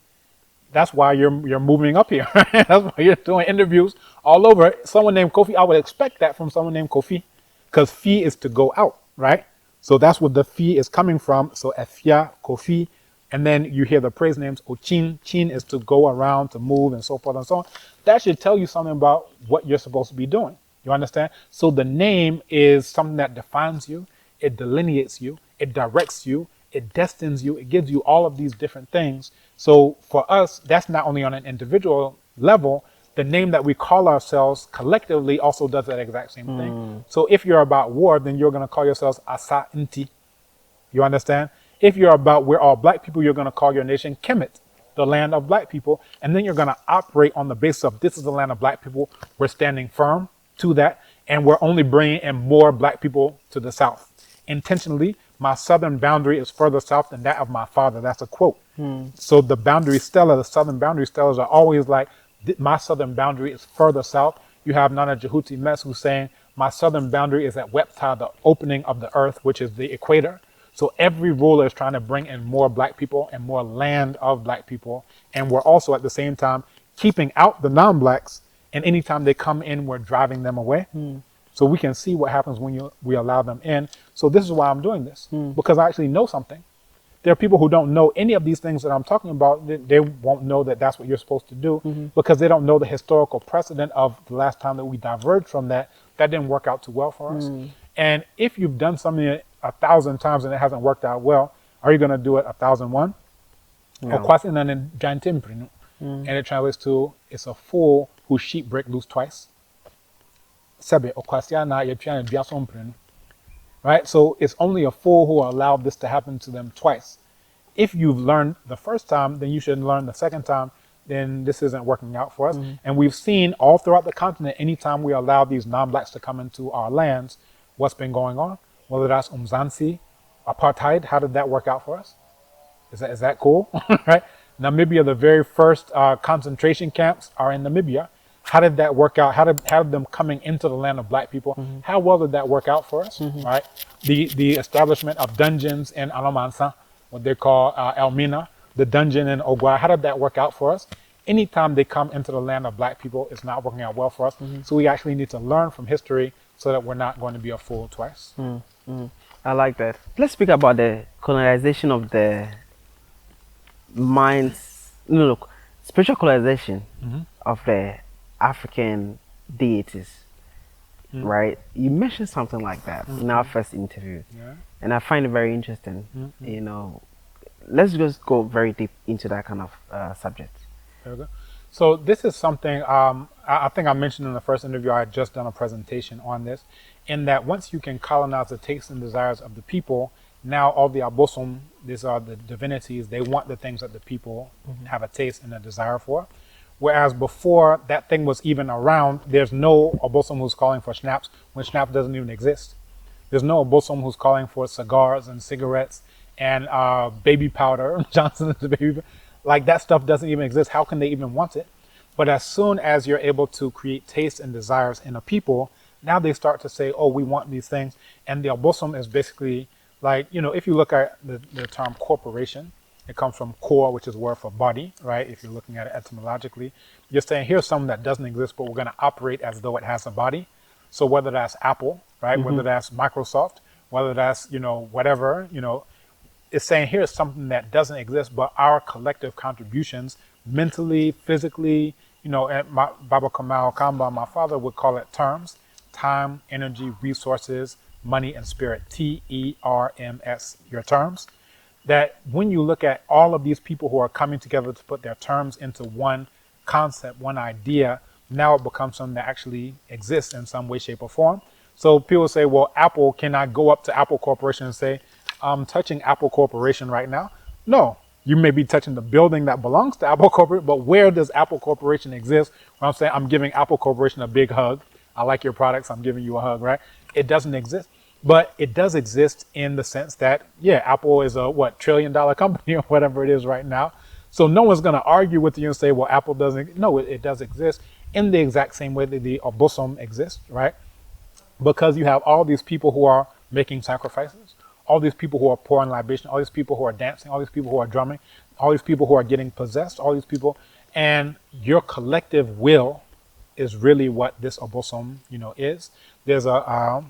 that's why you're moving up here. That's why you're doing interviews all over. Someone named Kofi, I would expect that from someone named Kofi, because fee is to go out, right? So that's what the fee is coming from. So Efia, Kofi, and then you hear the praise names Ochin. Chin is to go around, to move, and so forth and so on. That should tell you something about what you're supposed to be doing. You understand? So the name is something that defines you, it delineates you, it directs you, it destines you, it gives you all of these different things. So for us, that's not only on an individual level, the name that we call ourselves collectively also does that exact same thing. So if you're about war, then you're going to call yourselves Asa Inti. You understand? If you're about we're all black people, you're going to call your nation Kemet, the land of black people. And then you're going to operate on the basis of this is the land of black people. We're standing firm to that, and we're only bringing in more black people to the south. Intentionally, my southern boundary is further south than that of my father. That's a quote. So the boundary stella, the southern boundary stellas are always like, my southern boundary is further south. You have Nana Jehuti Mess who's saying, my southern boundary is at Wepta, the opening of the earth, which is the equator. So every ruler is trying to bring in more black people and more land of black people. And we're also at the same time keeping out the non-blacks. And anytime they come in, we're driving them away. So we can see what happens when we allow them in. So this is why I'm doing this, because I actually know something. There are people who don't know any of these things that I'm talking about. They won't know that that's what you're supposed to do because they don't know the historical precedent of the last time that we diverged from that. That didn't work out too well for us. And if you've done something 1,000 times and it hasn't worked out well, are you going to do it 1,001? No. And it translates to, it's a fool whose sheep break loose twice. Right? So it's only a fool who allowed this to happen to them twice. If you've learned the first time, then you should learn the second time, then this isn't working out for us. And we've seen all throughout the continent, anytime we allow these non-blacks to come into our lands, what's been going on? Whether that's Umzansi, apartheid, how did that work out for us? Is that cool? Right? Namibia, the very first concentration camps are in Namibia. How did that work out? How did them coming into the land of black people? How well did that work out for us? Right? The establishment of dungeons in Alamansa, what they call Elmina, the dungeon in Ogwa. How did that work out for us? Anytime they come into the land of black people, it's not working out well for us. So we actually need to learn from history so that we're not going to be a fool twice. I like that. Let's speak about the colonization of the minds. Look, spiritual colonization of the African deities, right? You mentioned something like that in our first interview, and I find it very interesting. You know, let's just go very deep into that kind of subject. There we go. So this is something I think I mentioned in the first interview. I had just done a presentation on this, in that once you can colonize the tastes and desires of the people, now all the abosom, these are the divinities, they want the things that the people have a taste and a desire for. Whereas before that thing was even around, there's no abosom who's calling for schnapps when schnapps doesn't even exist. There's no Obosom who's calling for cigars and cigarettes and baby powder. Johnson is the baby. Like that stuff doesn't even exist. How can they even want it? But as soon as you're able to create tastes and desires in a people, now they start to say, oh, we want these things. And the Obosom is basically like, if you look at the term corporation, it comes from core, which is word for body, right? If you're looking at it etymologically, you're saying here's something that doesn't exist, but we're going to operate as though it has a body. So whether that's Apple, right? Whether that's Microsoft, whether that's, whatever, it's saying here's something that doesn't exist, but our collective contributions mentally, physically, and Baba Kamal Kamba, my father would call it terms: time, energy, resources, money, and spirit. TERMS, your terms. That when you look at all of these people who are coming together to put their terms into one concept, one idea, now it becomes something that actually exists in some way, shape, or form. So people say, well, Apple, can I go up to Apple Corporation and say, I'm touching Apple Corporation right now? No, you may be touching the building that belongs to Apple Corporation, but where does Apple Corporation exist? When I'm saying I'm giving Apple Corporation a big hug, I like your products, I'm giving you a hug, right? It doesn't exist. But it does exist in the sense that, yeah, Apple is a, $1 trillion company or whatever it is right now. So no one's going to argue with you and say, well, Apple doesn't. No, it does exist in the exact same way that the Obosom exists, right? Because you have all these people who are making sacrifices, all these people who are pouring libation, all these people who are dancing, all these people who are drumming, all these people who are getting possessed, all these people. And your collective will is really what this Obosom, is. There's a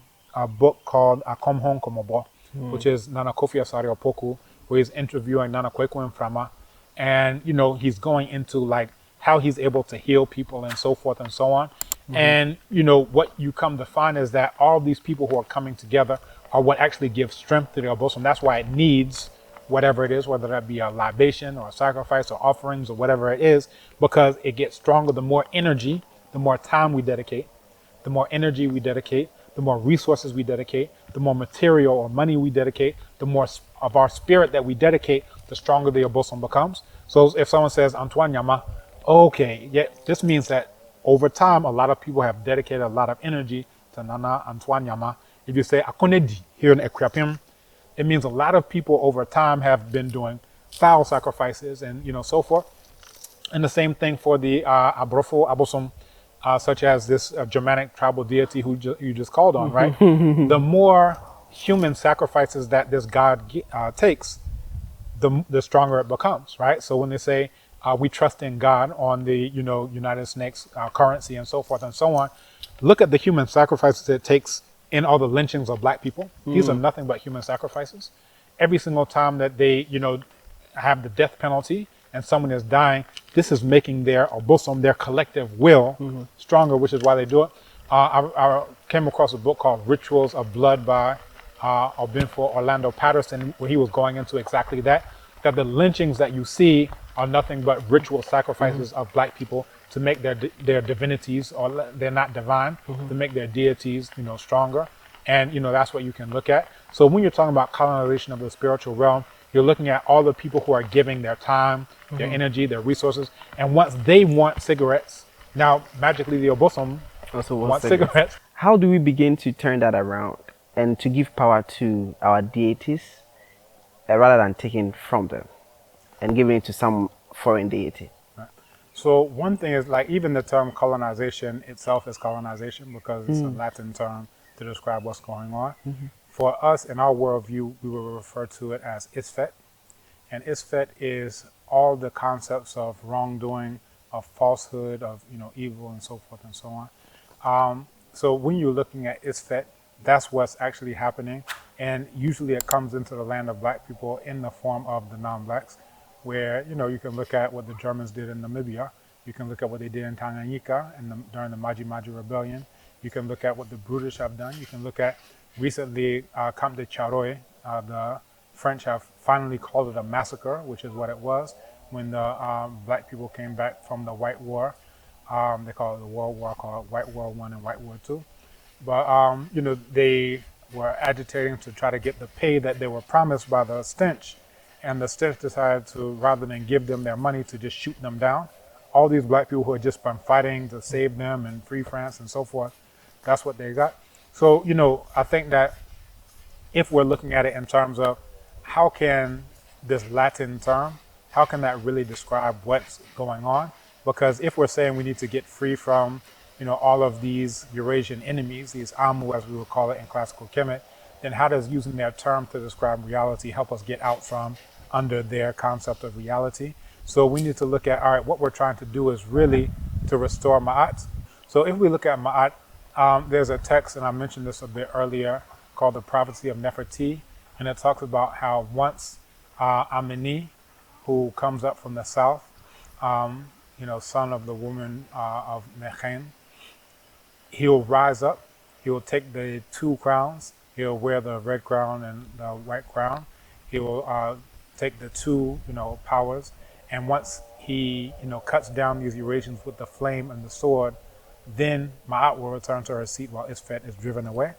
book called Come Home Komobo, which is Nana Kofi Asari Opoku, where he's interviewing Nana Kweku Mframa. And, he's going into like how he's able to heal people and so forth and so on. And, what you come to find is that all these people who are coming together are what actually gives strength to the Obosom. That's why it needs whatever it is, whether that be a libation or a sacrifice or offerings or whatever it is, because it gets stronger. The more energy, the more time we dedicate, the more energy we dedicate, the more resources we dedicate, the more material or money we dedicate, the more of our spirit that we dedicate, the stronger the Obosom becomes. So if someone says Antoine Yama, okay, yeah, this means that over time, a lot of people have dedicated a lot of energy to Nana Antoine Yama. If you say Akonedi here in Ekriapim, it means a lot of people over time have been doing fowl sacrifices and, so forth. And the same thing for the Abrofo Abosom, such as this Germanic tribal deity who you just called on, right? The more human sacrifices that this god takes, the stronger it becomes, right? So when they say we trust in God on the United Snakes currency and so forth and so on, look at the human sacrifices it takes in all the lynchings of black people. These are nothing but human sacrifices. Every single time that they have the death penalty and someone is dying, this is making their Obosom, their collective will, stronger, which is why they do it. I came across a book called Rituals of Blood by Obinfo Orlando Patterson, where he was going into exactly that the lynchings that you see are nothing but ritual sacrifices of black people to make their divinities, or they're not divine, to make their deities, stronger. And, that's what you can look at. So when you're talking about colonization of the spiritual realm, you're looking at all the people who are giving their time, their energy, their resources. And once they want cigarettes, now magically the Obosom also want cigarettes. How do we begin to turn that around and to give power to our deities rather than taking from them and giving it to some foreign deity? So one thing is, like, even the term colonization itself is colonization because it's a Latin term to describe what's going on. For us, in our worldview, we will refer to it as isfet. And isfet is all the concepts of wrongdoing, of falsehood, of evil, and so forth and so on. So when you're looking at isfet, that's what's actually happening. And usually it comes into the land of black people in the form of the non-blacks, where, you can look at what the Germans did in Namibia. You can look at what they did in Tanganyika during the Maji Maji Rebellion. You can look at what the British have done. You can look at recently Camp de Charoy. The French have finally called it a massacre, which is what it was when the black people came back from the White War. They call it the World War, called White War I and White War II. But, they were agitating to try to get the pay that they were promised by the Stench. And the Stench decided to, rather than give them their money, to just shoot them down. All these black people who had just been fighting to save them and free France and so forth, that's what they got. So, I think that if we're looking at it in terms of how can this Latin term, how can that really describe what's going on? Because if we're saying we need to get free from, all of these Eurasian enemies, these Amu as we would call it in classical Kemet, then how does using their term to describe reality help us get out from under their concept of reality? So we need to look at, all right, what we're trying to do is really to restore Ma'at. So if we look at Ma'at, there's a text, and I mentioned this a bit earlier, called The Prophecy of Neferti, and it talks about how once Amini, who comes up from the south, son of the woman of Mechen, he'll rise up, he'll take the two crowns, he'll wear the red crown and the white crown, he will take the two, powers, and once he, cuts down these Eurasians with the flame and the sword, then Ma'at will return to her seat while Isfet is driven away.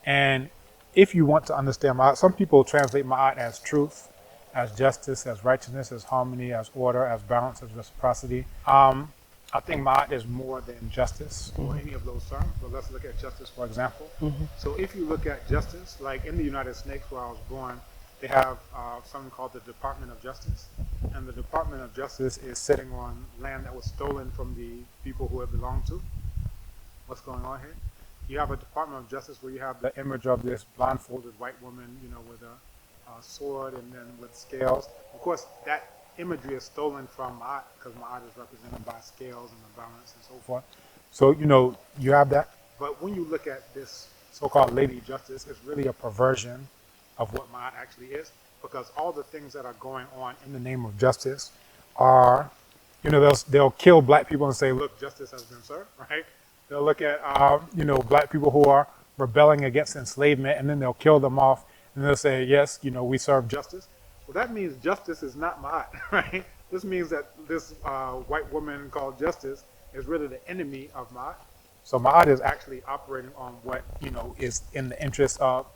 And if you want to understand Ma'at, some people translate Ma'at as truth, as justice, as righteousness, as harmony, as order, as balance, as reciprocity. I think Ma'at is more than justice or any of those terms, but let's look at justice, for example. So if you look at justice, like in the United States where I was born, they have something called the Department of Justice. And the Department of Justice is sitting on land that was stolen from the people who it belonged to. What's going on here? You have a Department of Justice where you have the image of this blindfolded white woman, with a sword and then with scales. Of course, that imagery is stolen from Ma'at because Ma'at is represented by scales and the balance and so forth. So, you have that. But when you look at this so-called Lady Justice, it's really a perversion of what Ma'at actually is, because all the things that are going on in the name of justice are, they'll kill black people and say, look, justice has been served, right? They'll look at, black people who are rebelling against enslavement, and then they'll kill them off, and they'll say, yes, we serve justice. Well, that means justice is not Ma'at, right? This means that this white woman called Justice is really the enemy of Ma'at. So Ma'at is actually operating on what, is in the interest of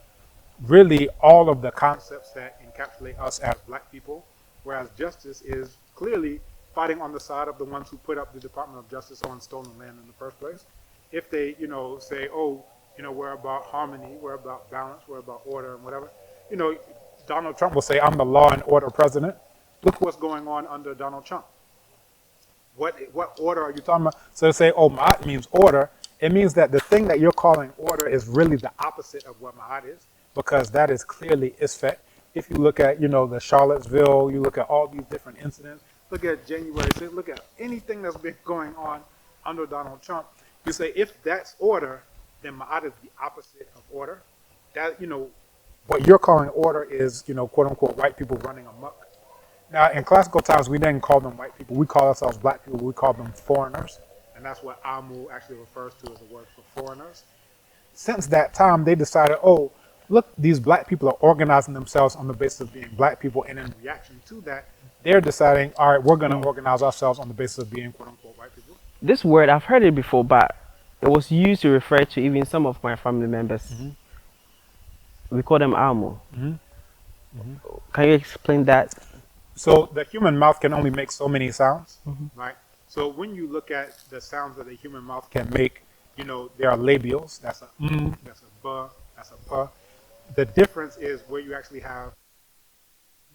really all of the concepts that encapsulate us as black people, whereas justice is clearly fighting on the side of the ones who put up the Department of Justice on stolen land in the first place. If they, say, oh, we're about harmony, we're about balance, we're about order and whatever, Donald Trump will say, I'm the law and order president. Look what's going on under Donald Trump. What order are you talking about? So they say, oh, Ma'at means order. It means that the thing that you're calling order is really the opposite of what Ma'at is, because that is clearly Isfet. If you look at, the Charlottesville, you look at all these different incidents, look at January 6th, look at anything that's been going on under Donald Trump, you say, if that's order, then Ma'at is the opposite of order. That, what you're calling order is, quote unquote, white people running amok. Now, in classical times, we didn't call them white people. We call ourselves black people. We call them foreigners. And that's what Amu actually refers to as a word for foreigners. Since that time, they decided, oh, look, these black people are organizing themselves on the basis of being black people. And in reaction to that, they're deciding, all right, we're going to organize ourselves on the basis of being, quote unquote, white people. This word, I've heard it before, but it was used to refer to even some of my family members. We call them Amu. Can you explain that? So the human mouth can only make so many sounds, right? So when you look at the sounds that the human mouth can make, there are labials. That's a that's a b, that's a p. The difference is where you actually have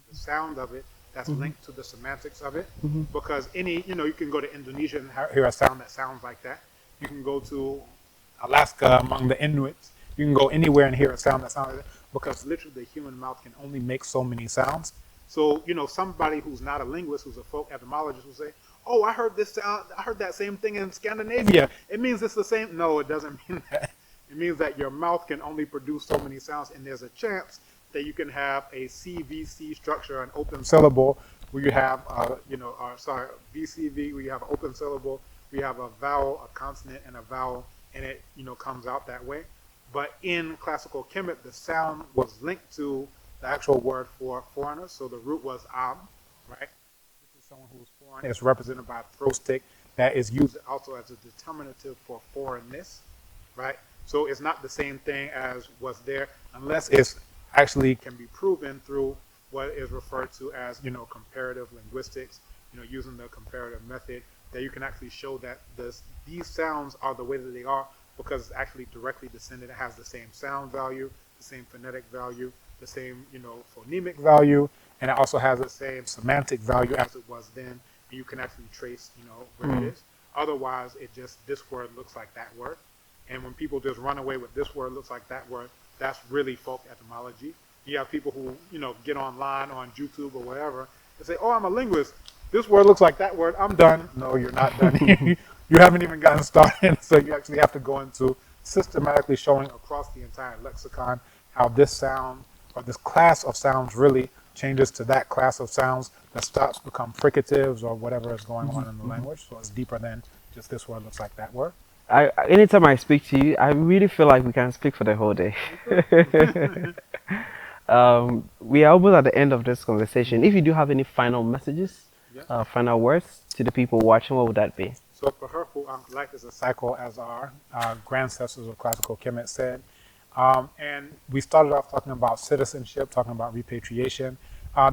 the sound of it that's linked to the semantics of it. Because you can go to Indonesia and hear a sound that sounds like that. You can go to Alaska among the Inuits. You can go anywhere and hear a sound that sounds like that, because literally the human mouth can only make so many sounds. So, somebody who's not a linguist, who's a folk etymologist will say, oh, I heard this sound, I heard that same thing in Scandinavia. It means it's the same. No, it doesn't mean that. It means that your mouth can only produce so many sounds, and there's a chance that you can have a CVC structure, an open syllable, where you have, VCV, where you have an open syllable, where you have a vowel, a consonant, and a vowel, and it, comes out that way. But in classical Kemet, the sound was linked to the actual word for foreigners. So the root was am, right? This is someone who is foreign. It's represented by a throw stick that is used also as a determinative for foreignness, right? So it's not the same thing as was there, unless it's actually can be proven through what is referred to as, comparative linguistics, using the comparative method, that you can actually show that these sounds are the way that they are because it's actually directly descended. It has the same sound value, the same phonetic value, the same, phonemic value, and it also has the same semantic value as it was then. And you can actually trace, where it is. Otherwise, this word looks like that word. And when people just run away with this word looks like that word, that's really folk etymology. You have people who, get online on YouTube or whatever and say, oh, I'm a linguist. This word looks like that word. I'm done. No, you're not done. You haven't even gotten started. So you actually have to go into systematically showing across the entire lexicon how this sound or this class of sounds really changes to that class of sounds that stops become fricatives or whatever is going on in the language. So it's deeper than just this word looks like that word. Anytime I speak to you, I really feel like we can speak for the whole day. We are almost at the end of this conversation. If you do have any final messages, final words to the people watching, what would that be? So for her, life is a cycle, as our ancestors of classical Kemet said. And we started off talking about citizenship, talking about repatriation.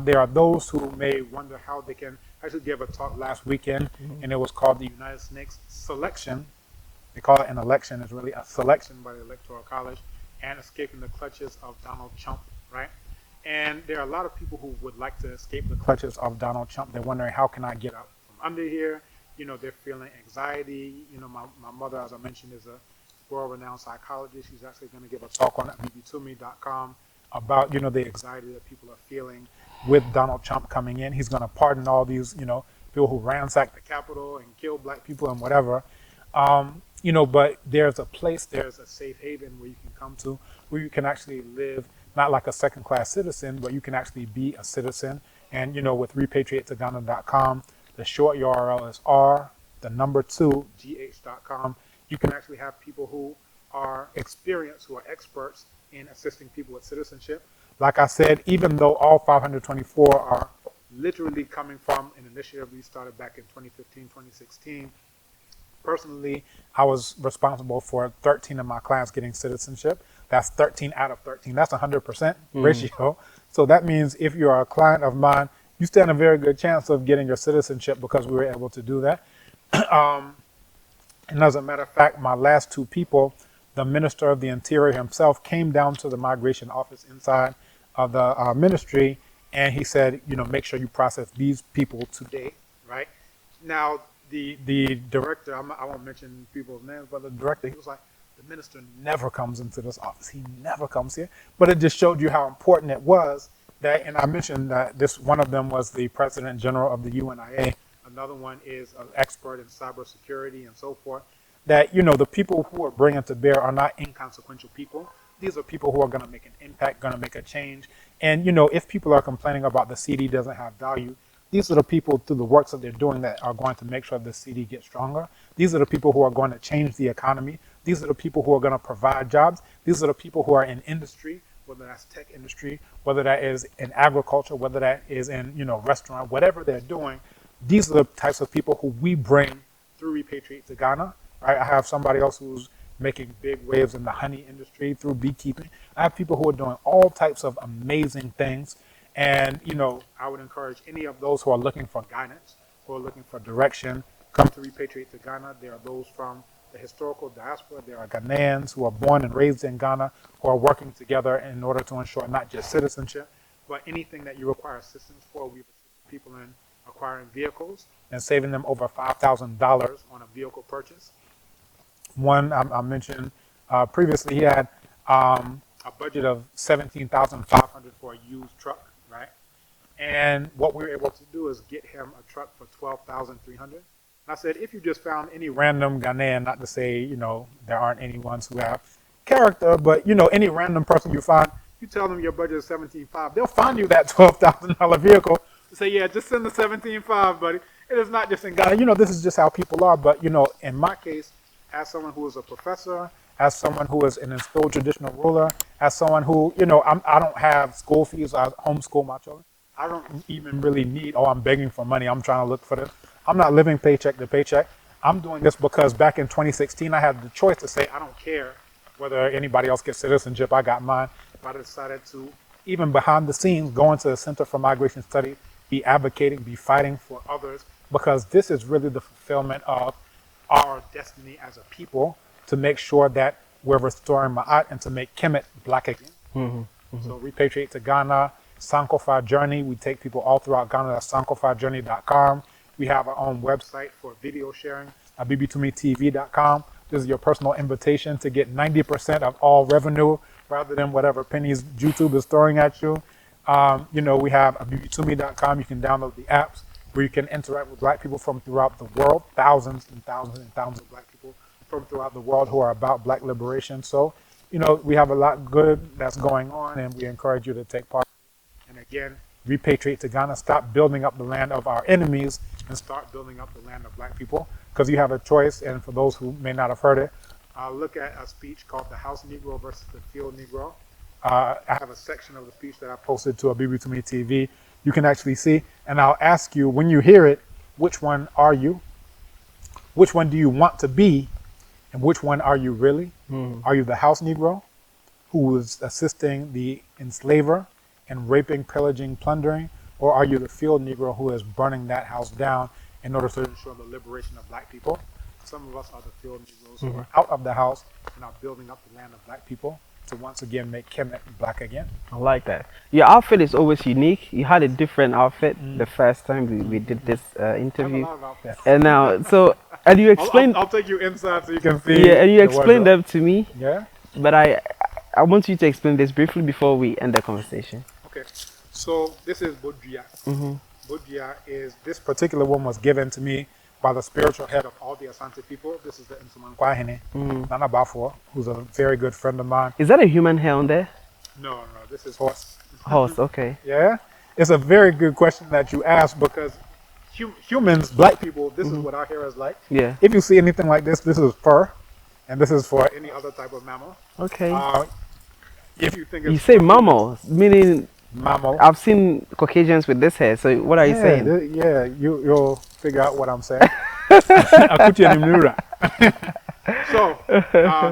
There are those who may wonder how they can actually give a talk last weekend, and it was called the United Snakes Selection. They call it an election. It's really a selection by the Electoral College and escaping the clutches of Donald Trump, right? And there are a lot of people who would like to escape the clutches of Donald Trump. They're wondering, how can I get out from under here? They're feeling anxiety. My mother, as I mentioned, is a world-renowned psychologist. She's actually going to give a talk on Abibitumi.com about, the anxiety that people are feeling with Donald Trump coming in. He's going to pardon all these, people who ransacked the Capitol and killed black people and whatever. But there's a safe haven where you can come to, where you can actually live, not like a second-class citizen, but you can actually be a citizen. And, with repatriatetoghana.com, the short URL is r2gh.com. You can actually have people who are experienced, who are experts in assisting people with citizenship. Like I said, even though all 524 are literally coming from an initiative we started back in 2015, 2016, personally, I was responsible for 13 of my class getting citizenship. That's 13 out of 13. That's 100% ratio. So that means if you're a client of mine, you stand a very good chance of getting your citizenship because we were able to do that. And as a matter of fact, my last two people, the Minister of the Interior himself came down to the migration office inside of the ministry, and he said, make sure you process these people today, right? Now, the director, I won't mention people's names, but the director, he was like, the minister never comes into this office. He never comes here. But it just showed you how important it was that, and I mentioned that one of them was the President General of the UNIA. Another one is an expert in cybersecurity and so forth. That, the people who are bringing to bear are not inconsequential people. These are people who are going to make an impact, going to make a change. And, if people are complaining about the CD doesn't have value, these are the people through the works that they're doing that are going to make sure the CD gets stronger. These are the people who are going to change the economy. These are the people who are going to provide jobs. These are the people who are in industry, whether that's tech industry, whether that is in agriculture, whether that is in, restaurant, whatever they're doing. These are the types of people who we bring through Repatriate to Ghana, right? I have somebody else who's making big waves in the honey industry through beekeeping. I have people who are doing all types of amazing things. And, I would encourage any of those who are looking for guidance, who are looking for direction, come to Repatriate to Ghana. There are those from the historical diaspora. There are Ghanaians who are born and raised in Ghana who are working together in order to ensure not just citizenship, but anything that you require assistance for. We've assisted people in acquiring vehicles and saving them over $5,000 on a vehicle purchase. One I mentioned previously, he had a budget of $17,500 for a used truck, right? And what we were able to do is get him a truck for $12,300. I said, if you just found any random Ghanaian, not to say, there aren't any ones who have character, but, any random person you find, you tell them your budget is $17,500, they'll find you that $12,000 vehicle to say, yeah, just send the $17,500, buddy. It is not just in Ghana. This is just how people are. But, in my case, as someone who is a professor, as someone who is an installed traditional ruler, as someone who, I don't have school fees. I homeschool my children. I don't even really need, I'm begging for money. I'm trying to look for this. I'm not living paycheck to paycheck. I'm doing this because back in 2016, I had the choice to say, I don't care whether anybody else gets citizenship. I got mine. But I decided to, even behind the scenes, go into the Center for Migration Studies, be advocating, be fighting for others, because this is really the fulfillment of our destiny as a people to make sure that we're restoring Ma'at and to make Kemet black again. So Repatriate to Ghana, Sankofa Journey. We take people all throughout Ghana. That's sankofajourney.com. We have our own website for video sharing, abibitumitv.com. This is your personal invitation to get 90% of all revenue rather than whatever pennies YouTube is throwing at you. We have abibitumi.com. You can download the apps where you can interact with Black people from throughout the world, thousands and thousands and thousands of Black people from throughout the world who are about Black liberation. So, we have a lot good that's going on, and we encourage you to take part. And again, repatriate to Ghana. Stop building up the land of our enemies and start building up the land of Black people, because you have a choice. And for those who may not have heard it, look at a speech called The House Negro versus the Field Negro. I have a section of the speech that I posted to Abibitumi TV. You can actually see, and I'll ask you when you hear it, which one are you? Which one do you want to be? And which one are you really? Are you the house Negro who is assisting the enslaver and raping, pillaging, plundering? Or are you the field Negro who is burning that house down in order to ensure the liberation of Black people? Some of us are the field Negroes who are out of the house and are building up the land of Black people to once again make Kemet Black again. I like that. Your outfit is always unique. You had a different outfit the first time we did this interview. I have a lot of outfits. And now, and you explained. I'll take you inside so you can see. Yeah, and you explained them to me. Yeah. But I want you to explain this briefly before we end the conversation. Okay. So this is Bodria. Bodria is, this particular one was given to me by the spiritual head of all the Asante people. This is the Nsumankwahine, Nana Bafo, who's a very good friend of mine. Is that a human hair on there? No, this is horse. Horse, okay. Yeah. It's a very good question that you asked, because humans, Black people, this is what our hair is like. Yeah. If you see anything like this is fur, and this is for any other type of mammal. Okay. If you think You say mammal, meaning mammal. I've seen Caucasians with this hair. So what are you saying? You'll figure out what I'm saying. So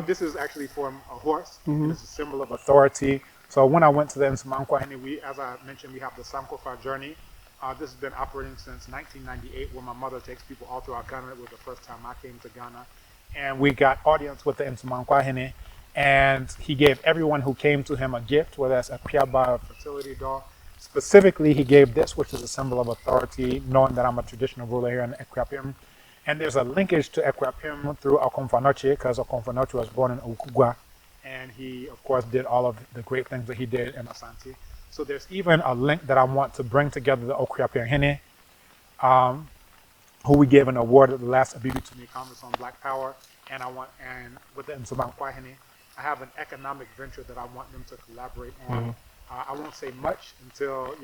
this is actually for a horse. It's a symbol of authority. So when I went to the Nsumankwahine, as I mentioned, we have the Sankofa Journey. This has been operating since 1998, where my mother takes people all throughout Ghana. It was the first time I came to Ghana. And we got audience with the Nsumankwahine. And he gave everyone who came to him a gift, whether that's a piaba or a fertility doll. Specifically, he gave this, which is a symbol of authority, knowing that I'm a traditional ruler here in Ekwapim. And there's a linkage to Ekwapim through Okomfanoche, because Okomfanoche was born in Okugwa. And he, of course, did all of the great things that he did in Asante. So there's even a link that I want to bring together the Okriapirhene, who we gave an award at the last Abibitumi Conference on Black Power. And with the Nsumankwahine, I have an economic venture that I want them to collaborate on. I won't say much until,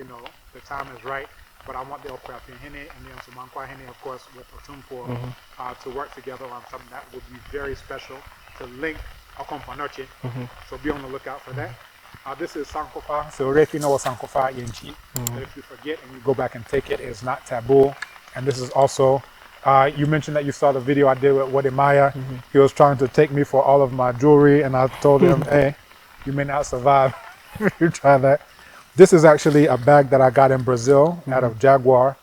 the time is right, but I want the Okriapirhene and the Nsumankwahine, of course, with Otumpo, to work together on something that would be very special to link Okomfanoche. So be on the lookout for that. This is Sankofa. So if you know what Sankofa Yenchi, but if you forget and you go back and take it, it's not taboo. And this is also, you mentioned that you saw the video I did with Wadimaya. He was trying to take me for all of my jewelry, and I told him, hey, you may not survive if you try that. This is actually a bag that I got in Brazil out of Jaguar.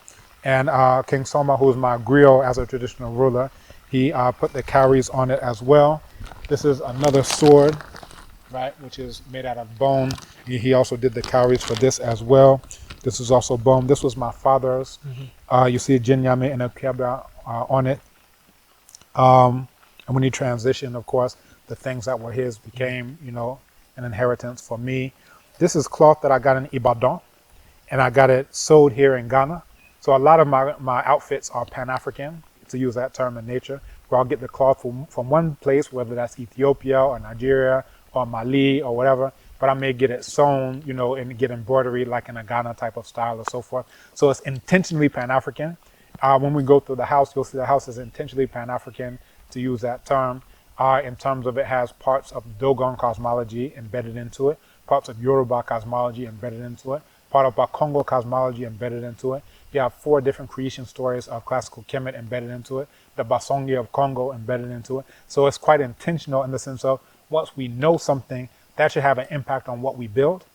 And King Soma, who's my griot as a traditional ruler, he put the cowries on it as well. This is another sword, right, which is made out of bone. He also did the cowries for this as well. This is also bone. This was my father's. You see Jinyame and a Kiaba on it. And when he transitioned, of course, the things that were his became, an inheritance for me. This is cloth that I got in Ibadan, and I got it sewed here in Ghana. So a lot of my outfits are Pan-African, to use that term in nature, where I'll get the cloth from one place, whether that's Ethiopia or Nigeria or Mali or whatever, but I may get it sewn, and get embroidery like in a Ghana type of style or so forth. So it's intentionally Pan-African. When we go through the house, you'll see the house is intentionally Pan-African, to use that term. In terms of, it has parts of Dogon cosmology embedded into it, parts of Yoruba cosmology embedded into it, part of Bakongo cosmology embedded into it. You have 4 different creation stories of classical Kemet embedded into it, the Basongi of Congo embedded into it. So it's quite intentional in the sense of, once we know something, that should have an impact on what we build.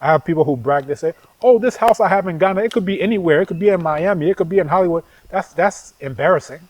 I have people who brag, they say, oh, this house I have in Ghana, it could be anywhere. It could be in Miami. It could be in Hollywood. That's embarrassing.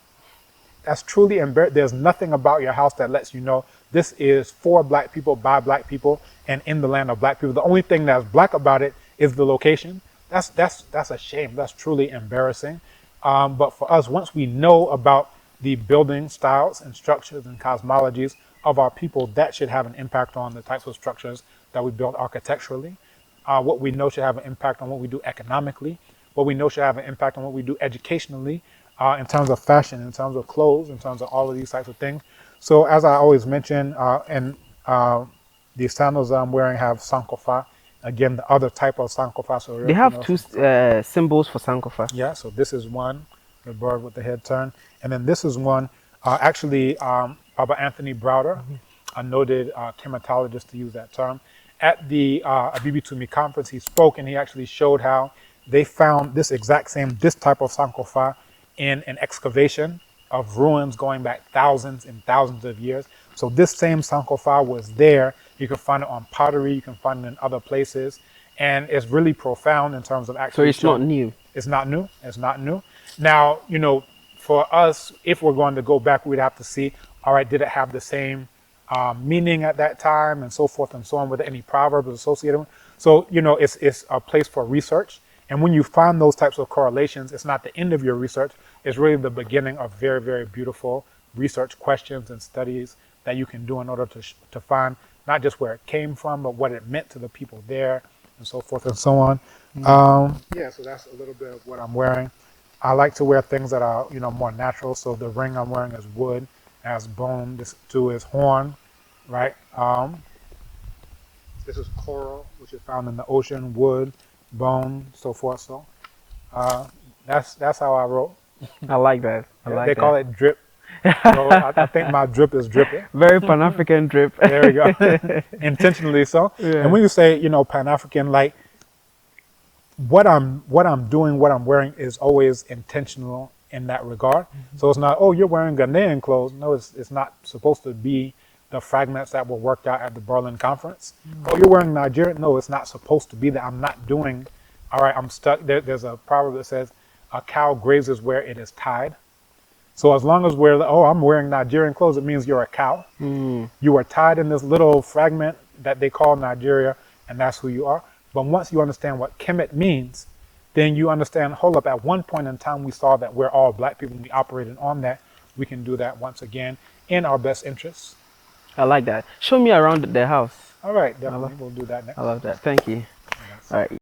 that's truly embarrassing. There's nothing about your house that lets you know this is for black people, by black people, and in the land of black people. The only thing that's black about it is the location. That's a shame. That's truly embarrassing. But for us, once we know about the building styles and structures and cosmologies of our people, that should have an impact on the types of structures that we build architecturally. What we know should have an impact on what we do economically. What we know should have an impact on what we do educationally, in terms of fashion, in terms of clothes, in terms of all of these types of things. So as I always mention, the sandals that I'm wearing have Sankofa. Again, the other type of Sankofa. So they have two symbols for Sankofa. Yeah, so this is one, the bird with the head turned. And then this is one, actually, Baba Anthony Browder, a noted chematologist, to use that term. At the Abibitumi conference, he spoke and he actually showed how they found this type of Sankofa in an excavation of ruins going back thousands and thousands of years. So this same Sankofa was there. You can find it on pottery. You can find it in other places. And it's really profound in terms of actually. So it's not new. It's not new. It's not new. Now, you know, for us, if we're going to go back, we'd have to see, all right, did it have the same meaning at that time and so forth and so on, with any proverbs associated with it? So, you know, it's a place for research. And when you find those types of correlations, it's not the end of your research. It's really the beginning of very, very beautiful research questions and studies that you can do in order to find not just where it came from, but what it meant to the people there and so forth and so on. Yeah, so that's a little bit of what I'm wearing. I like to wear things that are, you know, more natural. So the ring I'm wearing is wood, has bone. This too is horn, right? This is coral, which is found in the ocean, wood, bone, so forth. So that's how I roll. I like that. They call it drip. So I think my drip is dripping. Very Pan-African drip. There we go. Intentionally so. Yeah. And when you say, you know, Pan-African, like what I'm doing, what I'm wearing is always intentional in that regard. So it's not, oh, you're wearing Ghanaian clothes. No, it's not supposed to be the fragments that were worked out at the Berlin conference. Oh, you're wearing Nigerian. No, it's not supposed to be that. I'm not doing, all right, I'm stuck. There's a proverb that says, a cow grazes where it is tied. So as long as I'm wearing Nigerian clothes, it means you're a cow. You are tied in this little fragment that they call Nigeria, and that's who you are. But once you understand what Kemet means, then you understand, hold up, at one point in time, we saw that we're all black people and we operated on that. We can do that once again in our best interests. I like that. Show me around the house. All right, definitely. We'll do that next. I love that. Thank you. All right.